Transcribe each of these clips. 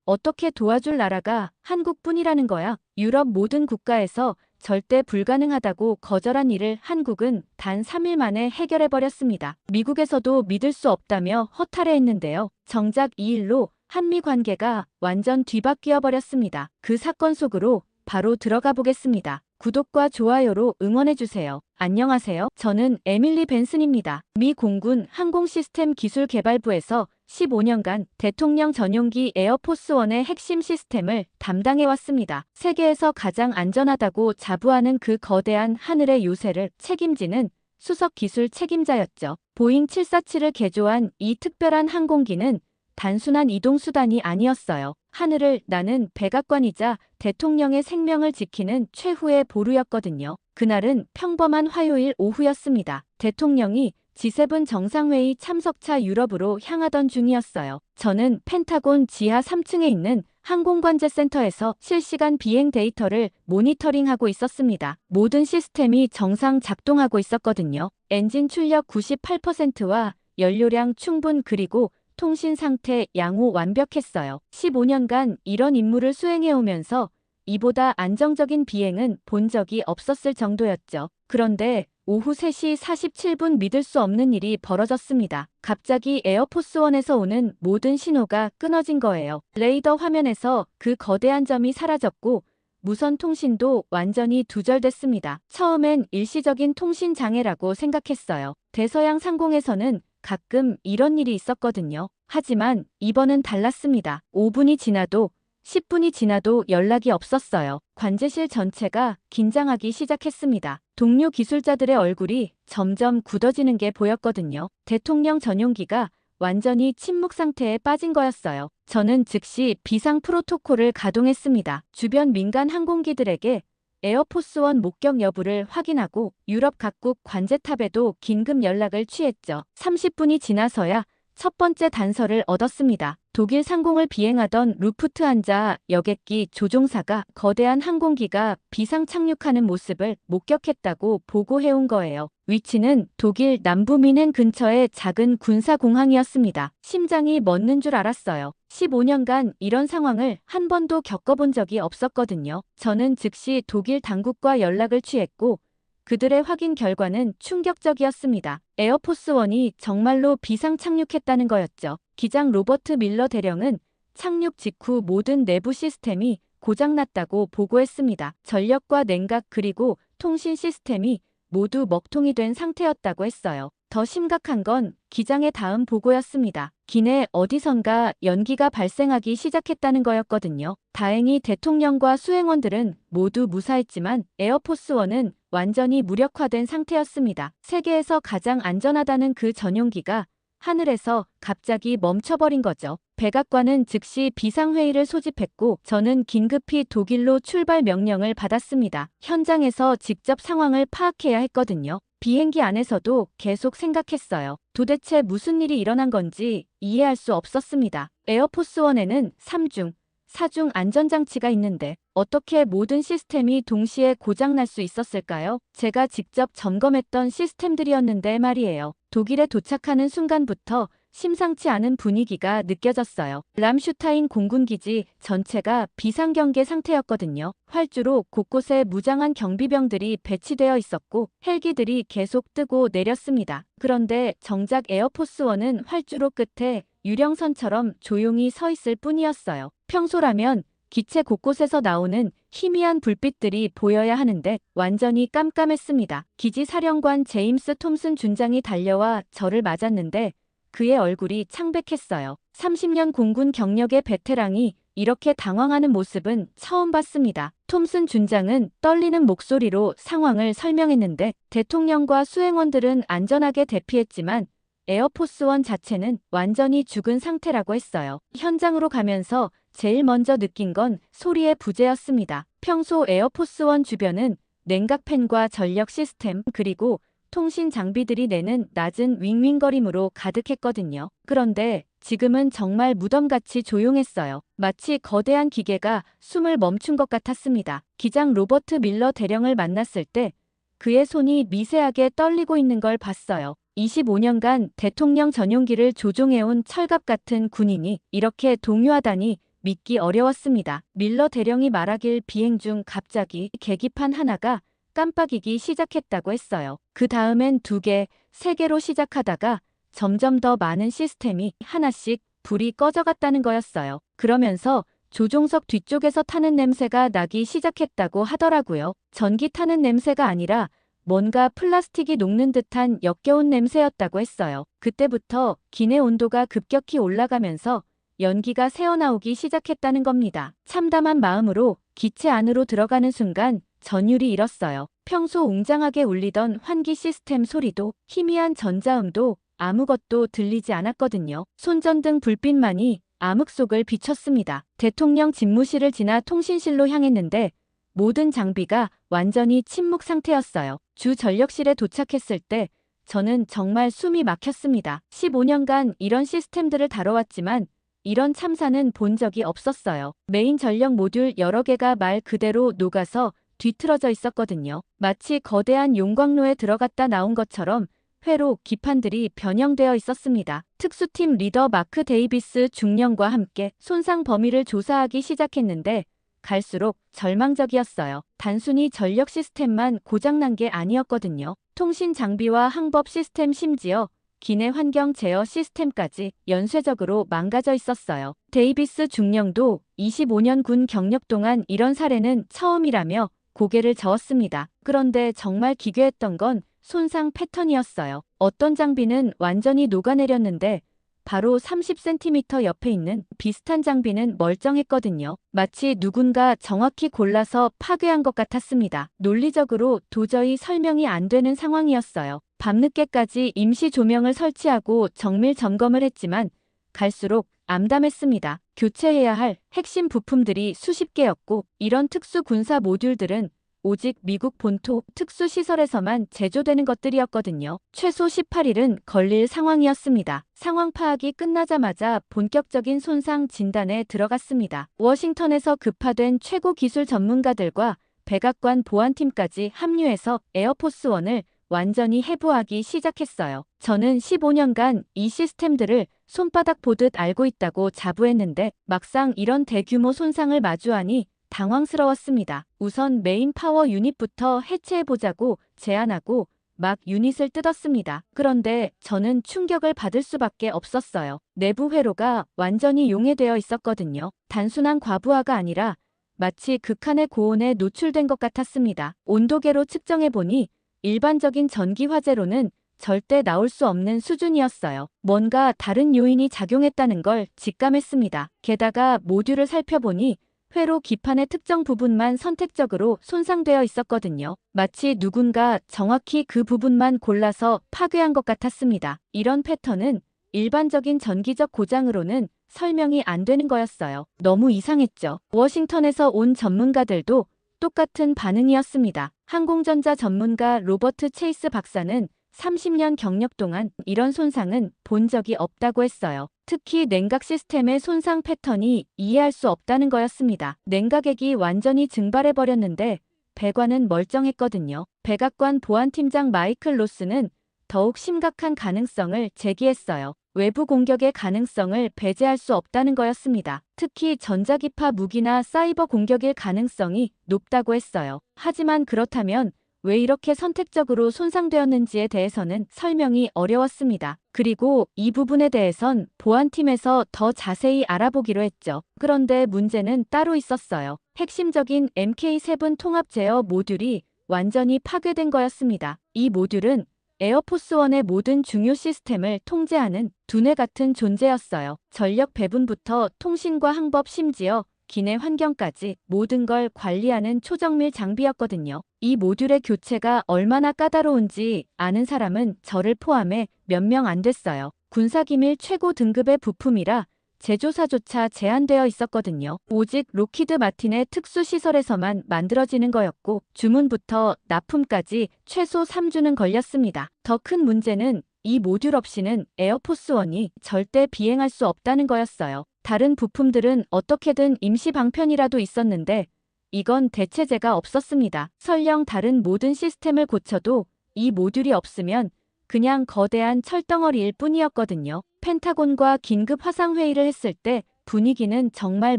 어떻게 도와줄 나라가 한국뿐이라는 거야. 유럽 모든 국가에서 절대 불가능하다고 거절한 일을 한국은 단 3일 만에 해결해버렸습니다. 미국에서도 믿을 수 없다며 허탈해했는데요. 정작 이 일로 한미 관계가 완전 뒤바뀌어 버렸습니다. 그 사건 속으로 바로 들어가 보겠습니다. 구독과 좋아요로 응원해주세요. 안녕하세요. 저는 에밀리 벤슨입니다. 미 공군 항공시스템 기술개발부에서 15년간 대통령 전용기 에어포스원의 핵심 시스템을 담당해왔습니다. 세계에서 가장 안전하다고 자부하는 그 거대한 하늘의 요새를 책임지는 수석 기술 책임자였죠. 보잉 747을 개조한 이 특별한 항공기는 단순한 이동수단이 아니었어요. 하늘을 나는 백악관이자 대통령의 생명을 지키는 최후의 보루였거든요. 그날은 평범한 화요일 오후였습니다. 대통령이 G7 정상회의 참석차 유럽으로 향하던 중이었어요. 저는 펜타곤 지하 3층에 있는 항공관제센터에서 실시간 비행 데이터를 모니터링하고 있었습니다. 모든 시스템이 정상 작동하고 있었거든요. 엔진 출력 98%와 연료량 충분 그리고 통신 상태 양호 완벽했어요. 15년간 이런 임무를 수행해오면서 이보다 안정적인 비행은 본 적이 없었을 정도였죠. 그런데 오후 3시 47분 믿을 수 없는 일이 벌어졌습니다. 갑자기 에어포스원에서 오는 모든 신호가 끊어진 거예요. 레이더 화면에서 그 거대한 점이 사라졌고 무선 통신도 완전히 두절됐습니다. 처음엔 일시적인 통신 장애라고 생각했어요. 대서양 상공에서는 가끔 이런 일이 있었거든요. 하지만 이번은 달랐습니다. 5분이 지나도 10분이 지나도 연락이 없었어요. 관제실 전체가 긴장하기 시작했습니다. 동료 기술자들의 얼굴이 점점 굳어지는 게 보였거든요. 대통령 전용기가 완전히 침묵 상태에 빠진 거였어요. 저는 즉시 비상 프로토콜을 가동했습니다. 주변 민간 항공기들에게 에어포스원 목격 여부를 확인하고 유럽 각국 관제탑에도 긴급 연락을 취했죠. 30분이 지나서야 첫 번째 단서를 얻었습니다. 독일 상공을 비행하던 루프트한자 여객기 조종사가 거대한 항공기가 비상 착륙하는 모습을 목격했다고 보고해온 거예요. 위치는 독일 남부 뮌헨 근처의 작은 군사공항이었습니다. 심장이 멎는 줄 알았어요. 15년간 이런 상황을 한 번도 겪어본 적이 없었거든요. 저는 즉시 독일 당국과 연락을 취했고 그들의 확인 결과는 충격적이었습니다. 에어포스원이 정말로 비상 착륙했다는 거였죠. 기장 로버트 밀러 대령은 착륙 직후 모든 내부 시스템이 고장났다고 보고했습니다. 전력과 냉각 그리고 통신 시스템이 모두 먹통이 된 상태였다고 했어요. 더 심각한 건 기장의 다음 보고였습니다. 기내 어디선가 연기가 발생하기 시작했다는 거였거든요. 다행히 대통령과 수행원들은 모두 무사했지만 에어포스원은 완전히 무력화된 상태였습니다. 세계에서 가장 안전하다는 그 전용기가 하늘에서 갑자기 멈춰버린 거죠. 백악관은 즉시 비상회의를 소집했고 저는 긴급히 독일로 출발 명령을 받았습니다. 현장에서 직접 상황을 파악해야 했거든요. 비행기 안에서도 계속 생각했어요. 도대체 무슨 일이 일어난 건지 이해할 수 없었습니다. 에어포스원에는 3중, 4중 안전장치가 있는데 어떻게 모든 시스템이 동시에 고장날 수 있었을까요? 제가 직접 점검했던 시스템들이었는데 말이에요. 독일에 도착하는 순간부터 심상치 않은 분위기가 느껴졌어요. 람슈타인 공군기지 전체가 비상경계 상태였거든요. 활주로 곳곳에 무장한 경비병들이 배치되어 있었고 헬기들이 계속 뜨고 내렸습니다. 그런데 정작 에어포스원은 활주로 끝에 유령선처럼 조용히 서 있을 뿐이었어요. 평소라면 기체 곳곳에서 나오는 희미한 불빛들이 보여야 하는데 완전히 깜깜했습니다. 기지 사령관 제임스 톰슨 준장이 달려와 저를 맞았는데 그의 얼굴이 창백했어요. 30년 공군 경력의 베테랑이 이렇게 당황하는 모습은 처음 봤습니다. 톰슨 준장은 떨리는 목소리로 상황을 설명했는데 대통령과 수행원들은 안전하게 대피했지만 에어포스원 자체는 완전히 죽은 상태라고 했어요. 현장으로 가면서 제일 먼저 느낀 건 소리의 부재였습니다. 평소 에어포스원 주변은 냉각팬과 전력 시스템 그리고 통신 장비들이 내는 낮은 윙윙거림으로 가득했거든요. 그런데 지금은 정말 무덤같이 조용했어요. 마치 거대한 기계가 숨을 멈춘 것 같았습니다. 기장 로버트 밀러 대령을 만났을 때 그의 손이 미세하게 떨리고 있는 걸 봤어요. 25년간 대통령 전용기를 조종해온 철갑 같은 군인이 이렇게 동요하다니 믿기 어려웠습니다. 밀러 대령이 말하길 비행 중 갑자기 계기판 하나가 깜빡이기 시작했다고 했어요. 그 다음엔 2개, 3개로 시작하다가 점점 더 많은 시스템이 하나씩 불이 꺼져갔다는 거였어요. 그러면서 조종석 뒤쪽에서 타는 냄새가 나기 시작했다고 하더라고요. 전기 타는 냄새가 아니라 뭔가 플라스틱이 녹는 듯한 역겨운 냄새였다고 했어요. 그때부터 기내 온도가 급격히 올라가면서 연기가 새어나오기 시작했다는 겁니다. 참담한 마음으로 기체 안으로 들어가는 순간 전율이 일었어요. 평소 웅장하게 울리던 환기 시스템 소리도 희미한 전자음도 아무것도 들리지 않았거든요. 손전등 불빛만이 암흑 속을 비췄습니다. 대통령 집무실을 지나 통신실로 향했는데 모든 장비가 완전히 침묵 상태였어요. 주 전력실에 도착했을 때 저는 정말 숨이 막혔습니다. 15년간 이런 시스템들을 다뤄왔지만 이런 참사는 본 적이 없었어요. 메인 전력 모듈 여러 개가 말 그대로 녹아서 뒤틀어져 있었거든요. 마치 거대한 용광로에 들어갔다 나온 것처럼 회로 기판들이 변형되어 있었습니다. 특수팀 리더 마크 데이비스 중령과 함께 손상 범위를 조사하기 시작했는데 갈수록 절망적이었어요. 단순히 전력 시스템만 고장난 게 아니었거든요. 통신 장비와 항법 시스템 심지어 기내 환경 제어 시스템까지 연쇄적으로 망가져 있었어요. 데이비스 중령도 25년 군 경력 동안 이런 사례는 처음이라며 고개를 저었습니다. 그런데 정말 기괴했던 건 손상 패턴이었어요. 어떤 장비는 완전히 녹아내렸는데 바로 30cm 옆에 있는 비슷한 장비는 멀쩡했거든요. 마치 누군가 정확히 골라서 파괴한 것 같았습니다. 논리적으로 도저히 설명이 안 되는 상황이었어요. 밤늦게까지 임시 조명을 설치하고 정밀 점검을 했지만 갈수록 암담했습니다. 교체해야 할 핵심 부품들이 수십 개였고 이런 특수 군사 모듈들은 오직 미국 본토 특수시설에서만 제조되는 것들이었거든요. 최소 18일은 걸릴 상황이었습니다. 상황 파악이 끝나자마자 본격적인 손상 진단에 들어갔습니다. 워싱턴에서 급파된 최고 기술 전문가들과 백악관 보안팀까지 합류해서 에어포스원을 완전히 해부하기 시작했어요. 저는 15년간 이 시스템들을 손바닥 보듯 알고 있다고 자부했는데 막상 이런 대규모 손상을 마주하니 당황스러웠습니다. 우선 메인 파워 유닛부터 해체해보자고 제안하고 막 유닛을 뜯었습니다. 그런데 저는 충격을 받을 수밖에 없었어요. 내부 회로가 완전히 용해되어 있었거든요. 단순한 과부하가 아니라 마치 극한의 고온에 노출된 것 같았습니다. 온도계로 측정해보니 일반적인 전기 화재로는 절대 나올 수 없는 수준이었어요. 뭔가 다른 요인이 작용했다는 걸 직감했습니다. 게다가 모듈을 살펴보니 회로 기판의 특정 부분만 선택적으로 손상되어 있었거든요. 마치 누군가 정확히 그 부분만 골라서 파괴한 것 같았습니다. 이런 패턴은 일반적인 전기적 고장으로는 설명이 안 되는 거였어요. 너무 이상했죠. 워싱턴에서 온 전문가들도 똑같은 반응이었습니다. 항공전자 전문가 로버트 체이스 박사는 30년 경력 동안 이런 손상은 본 적이 없다고 했어요. 특히 냉각 시스템의 손상 패턴이 이해할 수 없다는 거였습니다. 냉각액이 완전히 증발해버렸는데 배관은 멀쩡했거든요. 백악관 보안팀장 마이클 로스는 더욱 심각한 가능성을 제기했어요. 외부 공격의 가능성을 배제할 수 없다는 거였습니다. 특히 전자기파 무기나 사이버 공격일 가능성이 높다고 했어요. 하지만 그렇다면 왜 이렇게 선택적으로 손상되었는지에 대해서는 설명이 어려웠습니다. 그리고 이 부분에 대해선 보안팀에서 더 자세히 알아보기로 했죠. 그런데 문제는 따로 있었어요. 핵심적인 MK7 통합 제어 모듈이 완전히 파괴된 거였습니다. 이 모듈은 에어포스원의 모든 중요 시스템을 통제하는 두뇌 같은 존재였어요. 전력 배분부터 통신과 항법 심지어 기내 환경까지 모든 걸 관리하는 초정밀 장비였거든요. 이 모듈의 교체가 얼마나 까다로운지 아는 사람은 저를 포함해 몇 명 안 됐어요. 군사기밀 최고 등급의 부품이라 제조사조차 제한되어 있었거든요. 오직 록히드 마틴의 특수시설에서만 만들어지는 거였고 주문부터 납품까지 최소 3주는 걸렸습니다. 더 큰 문제는 이 모듈 없이는 에어포스원이 절대 비행할 수 없다는 거였어요. 다른 부품들은 어떻게든 임시 방편이라도 있었는데 이건 대체제가 없었습니다. 설령 다른 모든 시스템을 고쳐도 이 모듈이 없으면 그냥 거대한 철덩어리일 뿐이었거든요. 펜타곤과 긴급 화상회의를 했을 때 분위기는 정말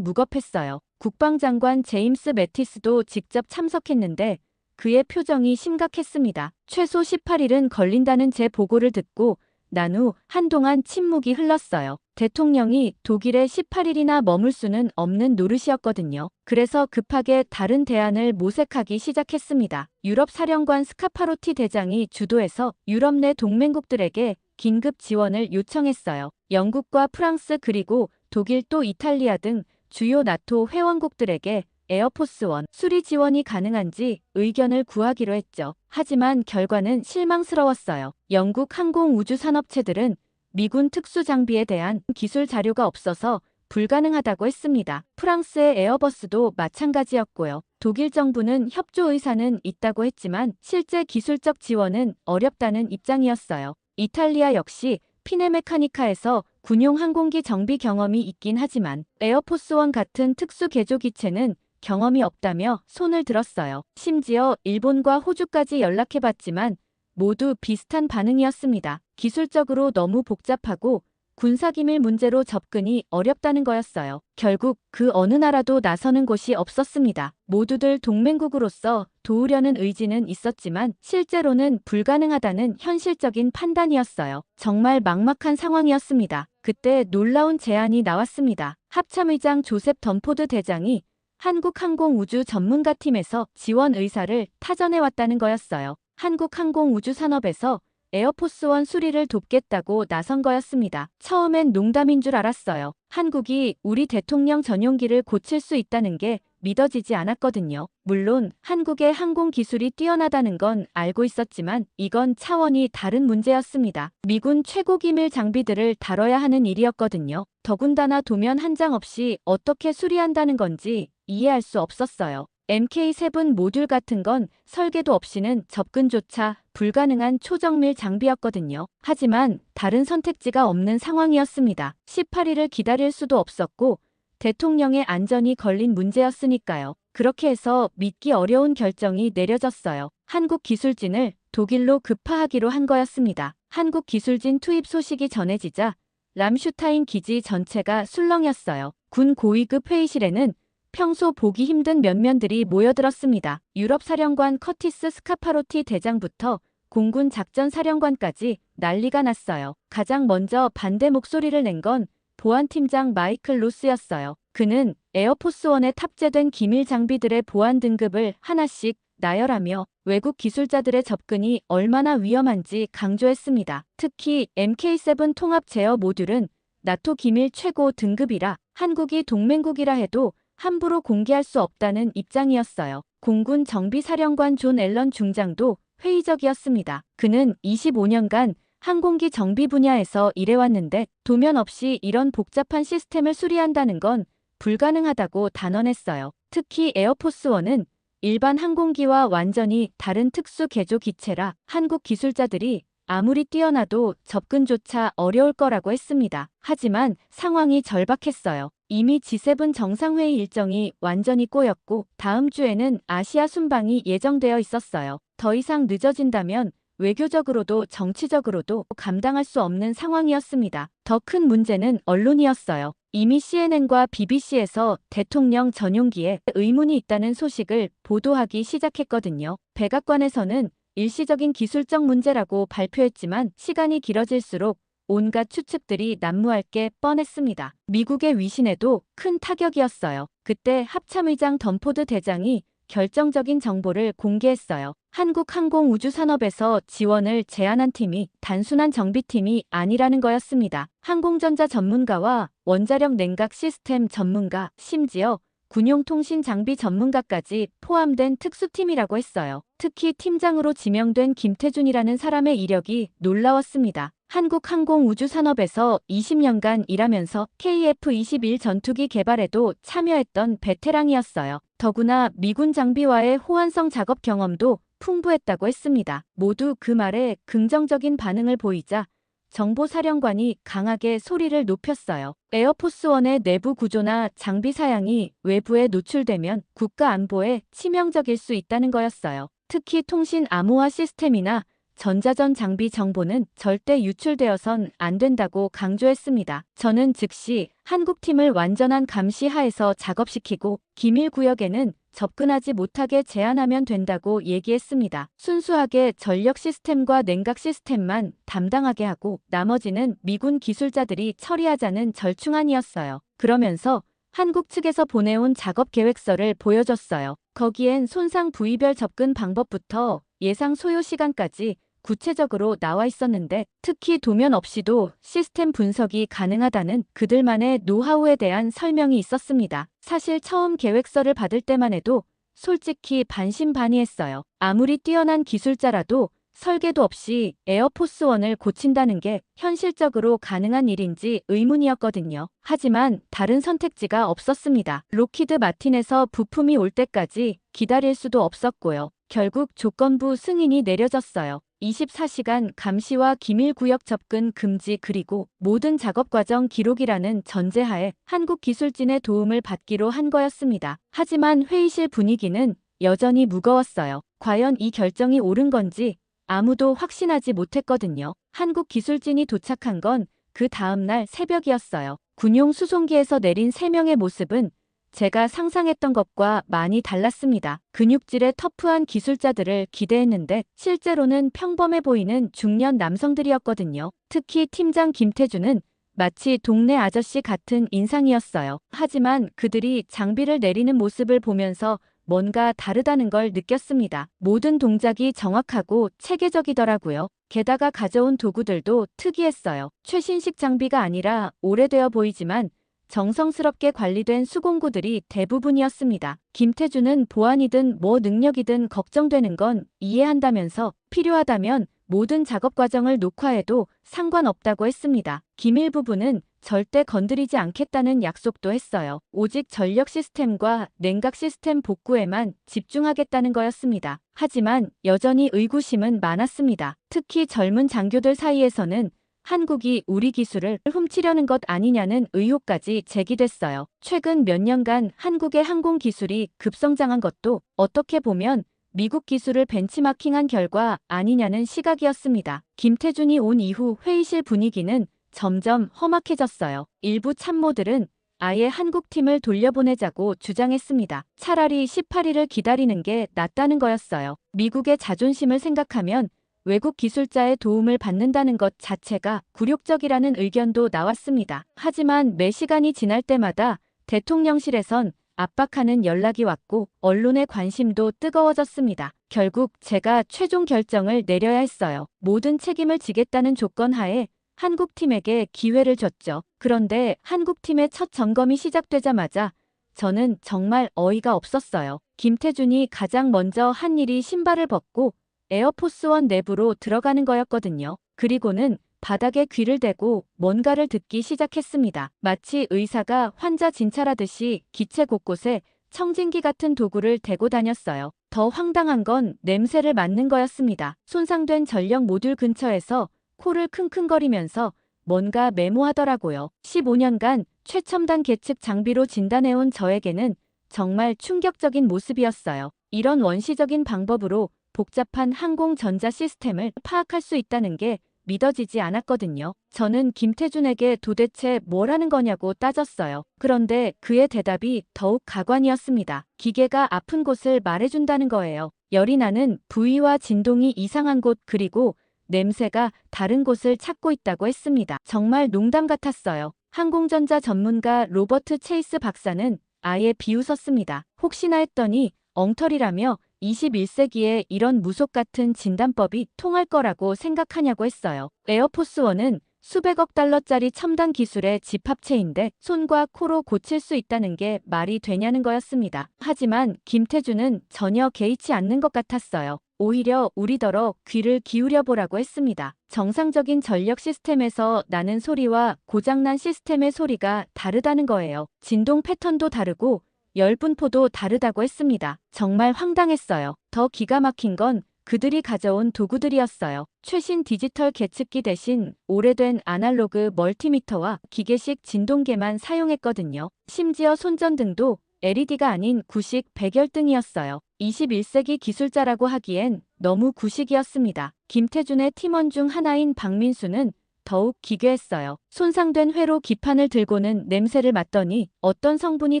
무겁했어요. 국방장관 제임스 매티스도 직접 참석했는데 그의 표정이 심각했습니다. 최소 18일은 걸린다는 제 보고를 듣고 난 후 한동안 침묵이 흘렀어요. 대통령이 독일에 18일이나 머물 수는 없는 노릇이었거든요. 그래서 급하게 다른 대안을 모색하기 시작했습니다. 유럽 사령관 스카파로티 대장이 주도해서 유럽 내 동맹국들에게 긴급 지원을 요청했어요. 영국과 프랑스 그리고 독일 또 이탈리아 등 주요 나토 회원국들에게 에어포스원 수리 지원이 가능한지 의견을 구하기로 했죠. 하지만 결과는 실망스러웠어요. 영국 항공우주산업체들은 미군 특수장비에 대한 기술 자료가 없어서 불가능하다고 했습니다. 프랑스의 에어버스도 마찬가지였고요. 독일 정부는 협조 의사는 있다고 했지만 실제 기술적 지원은 어렵다는 입장이었어요. 이탈리아 역시 피네메카니카에서 군용 항공기 정비 경험이 있긴 하지만 에어포스원 같은 특수 개조 기체는 경험이 없다며 손을 들었어요. 심지어 일본과 호주까지 연락해봤지만 모두 비슷한 반응이었습니다. 기술적으로 너무 복잡하고 군사기밀 문제로 접근이 어렵다는 거였어요. 결국 그 어느 나라도 나서는 곳이 없었습니다. 모두들 동맹국으로서 도우려는 의지는 있었지만 실제로는 불가능하다는 현실적인 판단이었어요. 정말 막막한 상황이었습니다. 그때 놀라운 제안이 나왔습니다. 합참의장 조셉 덤포드 대장이 한국항공우주 전문가팀에서 지원 의사를 타전해왔다는 거였어요. 한국항공우주산업에서 에어포스원 수리를 돕겠다고 나선 거였습니다. 처음엔 농담인 줄 알았어요. 한국이 우리 대통령 전용기를 고칠 수 있다는 게 믿어지지 않았거든요. 물론 한국의 항공 기술이 뛰어나다는 건 알고 있었지만 이건 차원이 다른 문제였습니다. 미군 최고 기밀 장비들을 다뤄야 하는 일이었거든요. 더군다나 도면 한 장 없이 어떻게 수리한다는 건지 이해할 수 없었어요. MK7 모듈 같은 건 설계도 없이는 접근조차 불가능한 초정밀 장비였거든요. 하지만 다른 선택지가 없는 상황이었습니다. 18일을 기다릴 수도 없었고 대통령의 안전이 걸린 문제였으니까요. 그렇게 해서 믿기 어려운 결정이 내려졌어요. 한국 기술진을 독일로 급파하기로 한 거였습니다. 한국 기술진 투입 소식이 전해지자 람슈타인 기지 전체가 술렁였어요. 군 고위급 회의실에는 평소 보기 힘든 면면들이 모여들었습니다. 유럽 사령관 커티스 스카파로티 대장부터 공군 작전사령관까지 난리가 났어요. 가장 먼저 반대 목소리를 낸 건 보안팀장 마이클 로스였어요. 그는 에어포스원에 탑재된 기밀 장비들의 보안 등급을 하나씩 나열하며 외국 기술자들의 접근이 얼마나 위험한지 강조했습니다. 특히 MK7 통합 제어 모듈은 나토 기밀 최고 등급이라 한국이 동맹국이라 해도 함부로 공개할 수 없다는 입장이었어요. 공군 정비사령관 존 앨런 중장도 회의적이었습니다. 그는 25년간 항공기 정비 분야에서 일해왔는데 도면 없이 이런 복잡한 시스템을 수리한다는 건 불가능하다고 단언했어요. 특히 에어포스원은 일반 항공기와 완전히 다른 특수 개조 기체라 한국 기술자들이 아무리 뛰어나도 접근조차 어려울 거라고 했습니다. 하지만 상황이 절박했어요. 이미 G7 정상회의 일정이 완전히 꼬였고 다음 주에는 아시아 순방이 예정되어 있었어요. 더 이상 늦어진다면 외교적으로도 정치적으로도 감당할 수 없는 상황이었습니다. 더 큰 문제는 언론이었어요. 이미 CNN과 BBC에서 대통령 전용기에 의문이 있다는 소식을 보도하기 시작했거든요. 백악관에서는 일시적인 기술적 문제라고 발표했지만 시간이 길어질수록 온갖 추측들이 난무할 게 뻔했습니다. 미국의 위신에도 큰 타격이었어요. 그때 합참의장 덤포드 대장이 결정적인 정보를 공개했어요. 한국항공우주산업에서 지원을 제안한 팀이 단순한 정비팀이 아니라는 거였습니다. 항공전자 전문가와 원자력 냉각 시스템 전문가, 심지어 군용통신 장비 전문가까지 포함된 특수팀이라고 했어요. 특히 팀장으로 지명된 김태준이라는 사람의 이력이 놀라웠습니다. 한국항공우주산업에서 20년간 일하면서 KF-21 전투기 개발에도 참여했던 베테랑이었어요. 더구나 미군 장비와의 호환성 작업 경험도 풍부했다고 했습니다. 모두 그 말에 긍정적인 반응을 보이자 정보사령관이 강하게 소리를 높였어요. 에어포스원의 내부 구조나 장비 사양이 외부에 노출되면 국가 안보에 치명적일 수 있다는 거였어요. 특히 통신 암호화 시스템이나 전자전 장비 정보는 절대 유출되어선 안 된다고 강조했습니다. 저는 즉시 한국팀을 완전한 감시 하에서 작업시키고 기밀 구역에는 접근하지 못하게 제한하면 된다고 얘기했습니다. 순수하게 전력 시스템과 냉각 시스템만 담당하게 하고 나머지는 미군 기술자들이 처리하자는 절충안이었어요. 그러면서 한국 측에서 보내온 작업 계획서를 보여줬어요. 거기엔 손상 부위별 접근 방법부터 예상 소요 시간까지 구체적으로 나와 있었는데 특히 도면 없이도 시스템 분석이 가능하다는 그들만의 노하우에 대한 설명이 있었습니다. 사실 처음 계획서를 받을 때만 해도 솔직히 반신반의했어요. 아무리 뛰어난 기술자라도 설계도 없이 에어포스1을 고친다는 게 현실적으로 가능한 일인지 의문이었거든요. 하지만 다른 선택지가 없었습니다. 록히드 마틴에서 부품이 올 때까지 기다릴 수도 없었고요. 결국 조건부 승인이 내려졌어요. 24시간 감시와 기밀구역 접근 금지 그리고 모든 작업 과정 기록이라는 전제하에 한국 기술진의 도움을 받기로 한 거였습니다. 하지만 회의실 분위기는 여전히 무거웠어요. 과연 이 결정이 옳은 건지 아무도 확신하지 못했거든요. 한국 기술진이 도착한 건 그 다음날 새벽이었어요. 군용 수송기에서 내린 3명의 모습은 제가 상상했던 것과 많이 달랐습니다. 근육질의 터프한 기술자들을 기대했는데 실제로는 평범해 보이는 중년 남성들이었거든요. 특히 팀장 김태준은 마치 동네 아저씨 같은 인상이었어요. 하지만 그들이 장비를 내리는 모습을 보면서 뭔가 다르다는 걸 느꼈습니다. 모든 동작이 정확하고 체계적이더라고요. 게다가 가져온 도구들도 특이했어요. 최신식 장비가 아니라 오래되어 보이지만 정성스럽게 관리된 수공구들이 대부분이었습니다. 김태준은 보안이든 뭐 능력이든 걱정되는 건 이해한다면서 필요하다면 모든 작업 과정을 녹화해도 상관없다고 했습니다. 기밀 부분은 절대 건드리지 않겠다는 약속도 했어요. 오직 전력 시스템과 냉각 시스템 복구에만 집중하겠다는 거였습니다. 하지만 여전히 의구심은 많았습니다. 특히 젊은 장교들 사이에서는 한국이 우리 기술을 훔치려는 것 아니냐는 의혹까지 제기됐어요. 최근 몇 년간 한국의 항공 기술이 급성장한 것도 어떻게 보면 미국 기술을 벤치마킹한 결과 아니냐는 시각이었습니다. 김태준이 온 이후 회의실 분위기는 점점 험악해졌어요. 일부 참모들은 아예 한국팀을 돌려보내자고 주장했습니다. 차라리 18일을 기다리는 게 낫다는 거였어요. 미국의 자존심을 생각하면 외국 기술자의 도움을 받는다는 것 자체가 굴욕적이라는 의견도 나왔습니다. 하지만 매 시간이 지날 때마다 대통령실에선 압박하는 연락이 왔고 언론의 관심도 뜨거워졌습니다. 결국 제가 최종 결정을 내려야 했어요. 모든 책임을 지겠다는 조건 하에 한국팀에게 기회를 줬죠. 그런데 한국팀의 첫 점검이 시작되자마자 저는 정말 어이가 없었어요. 김태준이 가장 먼저 한 일이 신발을 벗고 에어포스1 내부로 들어가는 거였거든요. 그리고는 바닥에 귀를 대고 뭔가를 듣기 시작했습니다. 마치 의사가 환자 진찰하듯이 기체 곳곳에 청진기 같은 도구를 대고 다녔어요. 더 황당한 건 냄새를 맡는 거였습니다. 손상된 전력 모듈 근처에서 코를 킁킁거리면서 뭔가 메모하더라고요. 15년간 최첨단 계측 장비로 진단해온 저에게는 정말 충격적인 모습이었어요. 이런 원시적인 방법으로 복잡한 항공 전자 시스템을 파악할 수 있다는 게 믿어지지 않았거든요. 저는 김태준에게 도대체 뭘 하는 거냐고 따졌어요. 그런데 그의 대답이 더욱 가관이었습니다. 기계가 아픈 곳을 말해준다는 거예요. 열이 나는 부위와 진동이 이상한 곳 그리고 냄새가 다른 곳을 찾고 있다고 했습니다. 정말 농담 같았어요. 항공전자 전문가 로버트 체이스 박사는 아예 비웃었습니다. 혹시나 했더니 엉터리라며 21세기에 이런 무속 같은 진단법이 통할 거라고 생각하냐고 했어요. 에어포스1은 수백억 달러짜리 첨단 기술의 집합체인데 손과 코로 고칠 수 있다는 게 말이 되냐는 거였습니다. 하지만 김태준은 전혀 개의치 않는 것 같았어요. 오히려 우리더러 귀를 기울여 보라고 했습니다. 정상적인 전력 시스템에서 나는 소리와 고장난 시스템의 소리가 다르다는 거예요. 진동 패턴도 다르고 열분포도 다르다고 했습니다. 정말 황당했어요. 더 기가 막힌 건 그들이 가져온 도구들이었어요. 최신 디지털 계측기 대신 오래된 아날로그 멀티미터와 기계식 진동계만 사용했거든요. 심지어 손전등도 LED가 아닌 구식 백열등이었어요. 21세기 기술자라고 하기엔 너무 구식이었습니다. 김태준의 팀원 중 하나인 박민수는 더욱 기괴했어요. 손상된 회로 기판을 들고는 냄새를 맡더니 어떤 성분이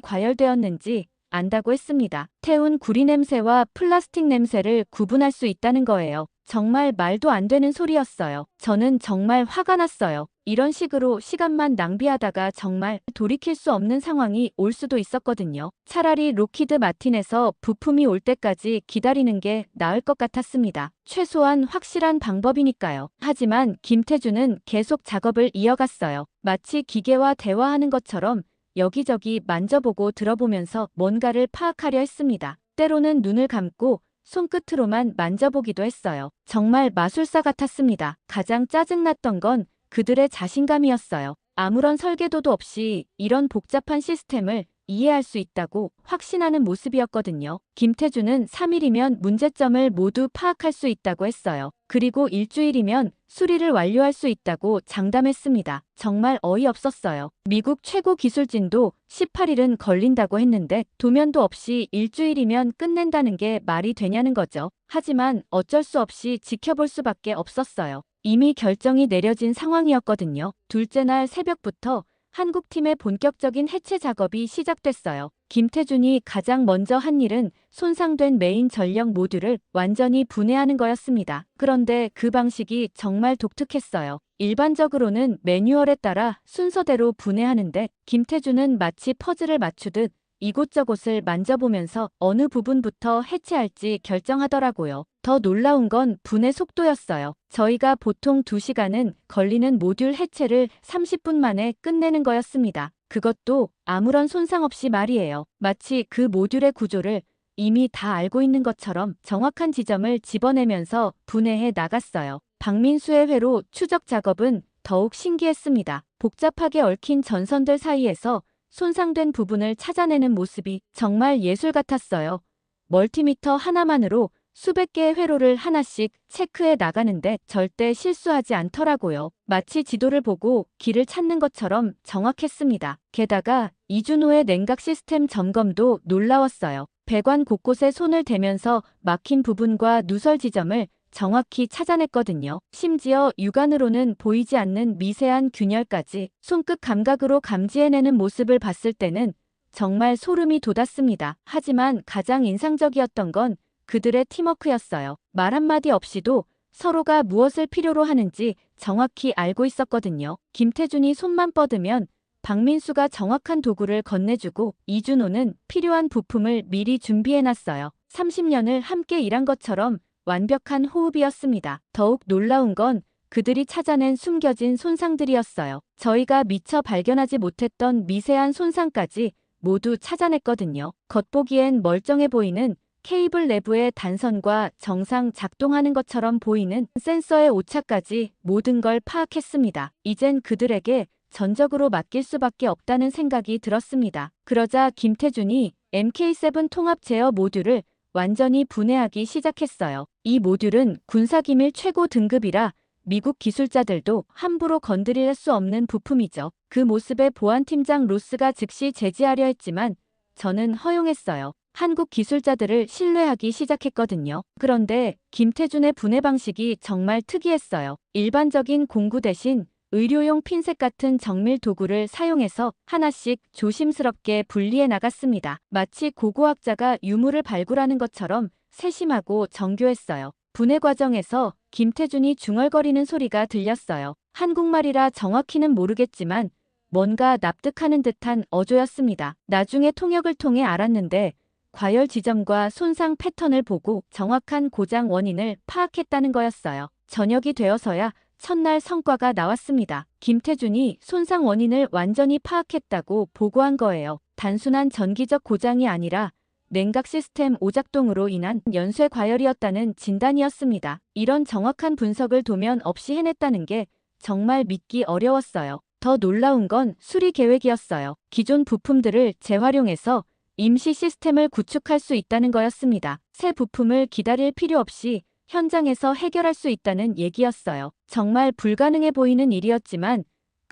과열되었는지 안다고 했습니다. 태운 구리 냄새와 플라스틱 냄새를 구분할 수 있다는 거예요. 정말 말도 안 되는 소리였어요. 저는 정말 화가 났어요. 이런 식으로 시간만 낭비하다가 정말 돌이킬 수 없는 상황이 올 수도 있었거든요. 차라리 록히드 마틴에서 부품이 올 때까지 기다리는 게 나을 것 같았습니다. 최소한 확실한 방법이니까요. 하지만 김태준은 계속 작업을 이어갔어요. 마치 기계와 대화하는 것처럼 여기저기 만져보고 들어보면서 뭔가를 파악하려 했습니다. 때로는 눈을 감고 손끝으로만 만져보기도 했어요. 정말 마술사 같았습니다. 가장 짜증났던 건 그들의 자신감이었어요. 아무런 설계도도 없이 이런 복잡한 시스템을 이해할 수 있다고 확신하는 모습이었거든요. 김태준은 3일이면 문제점을 모두 파악할 수 있다고 했어요. 그리고 일주일이면 수리를 완료할 수 있다고 장담했습니다. 정말 어이없었어요. 미국 최고 기술진도 18일은 걸린다고 했는데 도면도 없이 일주일이면 끝낸다는 게 말이 되냐는 거죠. 하지만 어쩔 수 없이 지켜볼 수밖에 없었어요. 이미 결정이 내려진 상황이었거든요. 둘째 날 새벽부터 한국팀의 본격적인 해체 작업이 시작됐어요. 김태준이 가장 먼저 한 일은 손상된 메인 전력 모듈을 완전히 분해하는 거였습니다. 그런데 그 방식이 정말 독특했어요. 일반적으로는 매뉴얼에 따라 순서대로 분해하는데 김태준은 마치 퍼즐을 맞추듯 이곳저곳을 만져보면서 어느 부분부터 해체할지 결정하더라고요. 더 놀라운 건 분해 속도였어요. 저희가 보통 2시간은 걸리는 모듈 해체를 30분 만에 끝내는 거였습니다. 그것도 아무런 손상 없이 말이에요. 마치 그 모듈의 구조를 이미 다 알고 있는 것처럼 정확한 지점을 집어내면서 분해해 나갔어요. 박민수의 회로 추적 작업은 더욱 신기했습니다. 복잡하게 얽힌 전선들 사이에서 손상된 부분을 찾아내는 모습이 정말 예술 같았어요. 멀티미터 하나만으로 수백 개의 회로를 하나씩 체크해 나가는데 절대 실수하지 않더라고요. 마치 지도를 보고 길을 찾는 것처럼 정확했습니다. 게다가 이준호의 냉각 시스템 점검도 놀라웠어요. 배관 곳곳에 손을 대면서 막힌 부분과 누설 지점을 정확히 찾아냈거든요. 심지어 육안으로는 보이지 않는 미세한 균열까지 손끝 감각으로 감지해내는 모습을 봤을 때는 정말 소름이 돋았습니다. 하지만 가장 인상적이었던 건 그들의 팀워크였어요. 말 한마디 없이도 서로가 무엇을 필요로 하는지 정확히 알고 있었거든요. 김태준이 손만 뻗으면 박민수가 정확한 도구를 건네주고 이준호는 필요한 부품을 미리 준비해놨어요. 30년을 함께 일한 것처럼 완벽한 호흡이었습니다. 더욱 놀라운 건 그들이 찾아낸 숨겨진 손상들이었어요. 저희가 미처 발견하지 못했던 미세한 손상까지 모두 찾아냈거든요. 겉보기엔 멀쩡해 보이는 케이블 내부의 단선과 정상 작동하는 것처럼 보이는 센서의 오차까지 모든 걸 파악했습니다. 이젠 그들에게 전적으로 맡길 수밖에 없다는 생각이 들었습니다. 그러자 김태준이 MK7 통합 제어 모듈을 완전히 분해하기 시작했어요. 이 모듈은 군사기밀 최고 등급이라 미국 기술자들도 함부로 건드릴 수 없는 부품이죠. 그 모습에 보안팀장 로스가 즉시 제지하려 했지만 저는 허용했어요. 한국 기술자들을 신뢰하기 시작했거든요. 그런데 김태준의 분해 방식이 정말 특이했어요. 일반적인 공구 대신 의료용 핀셋 같은 정밀 도구를 사용해서 하나씩 조심스럽게 분리해 나갔습니다. 마치 고고학자가 유물을 발굴하는 것처럼 세심하고 정교했어요. 분해 과정에서 김태준이 중얼거리는 소리가 들렸어요. 한국말이라 정확히는 모르겠지만 뭔가 납득하는 듯한 어조였습니다. 나중에 통역을 통해 알았는데 과열 지점과 손상 패턴을 보고 정확한 고장 원인을 파악했다는 거였어요. 저녁이 되어서야 첫날 성과가 나왔습니다. 김태준이 손상 원인을 완전히 파악했다고 보고한 거예요. 단순한 전기적 고장이 아니라 냉각 시스템 오작동으로 인한 연쇄 과열이었다는 진단이었습니다. 이런 정확한 분석을 도면 없이 해냈다는 게 정말 믿기 어려웠어요. 더 놀라운 건 수리 계획이었어요. 기존 부품들을 재활용해서 임시 시스템을 구축할 수 있다는 거였습니다. 새 부품을 기다릴 필요 없이 현장에서 해결할 수 있다는 얘기였어요. 정말 불가능해 보이는 일이었지만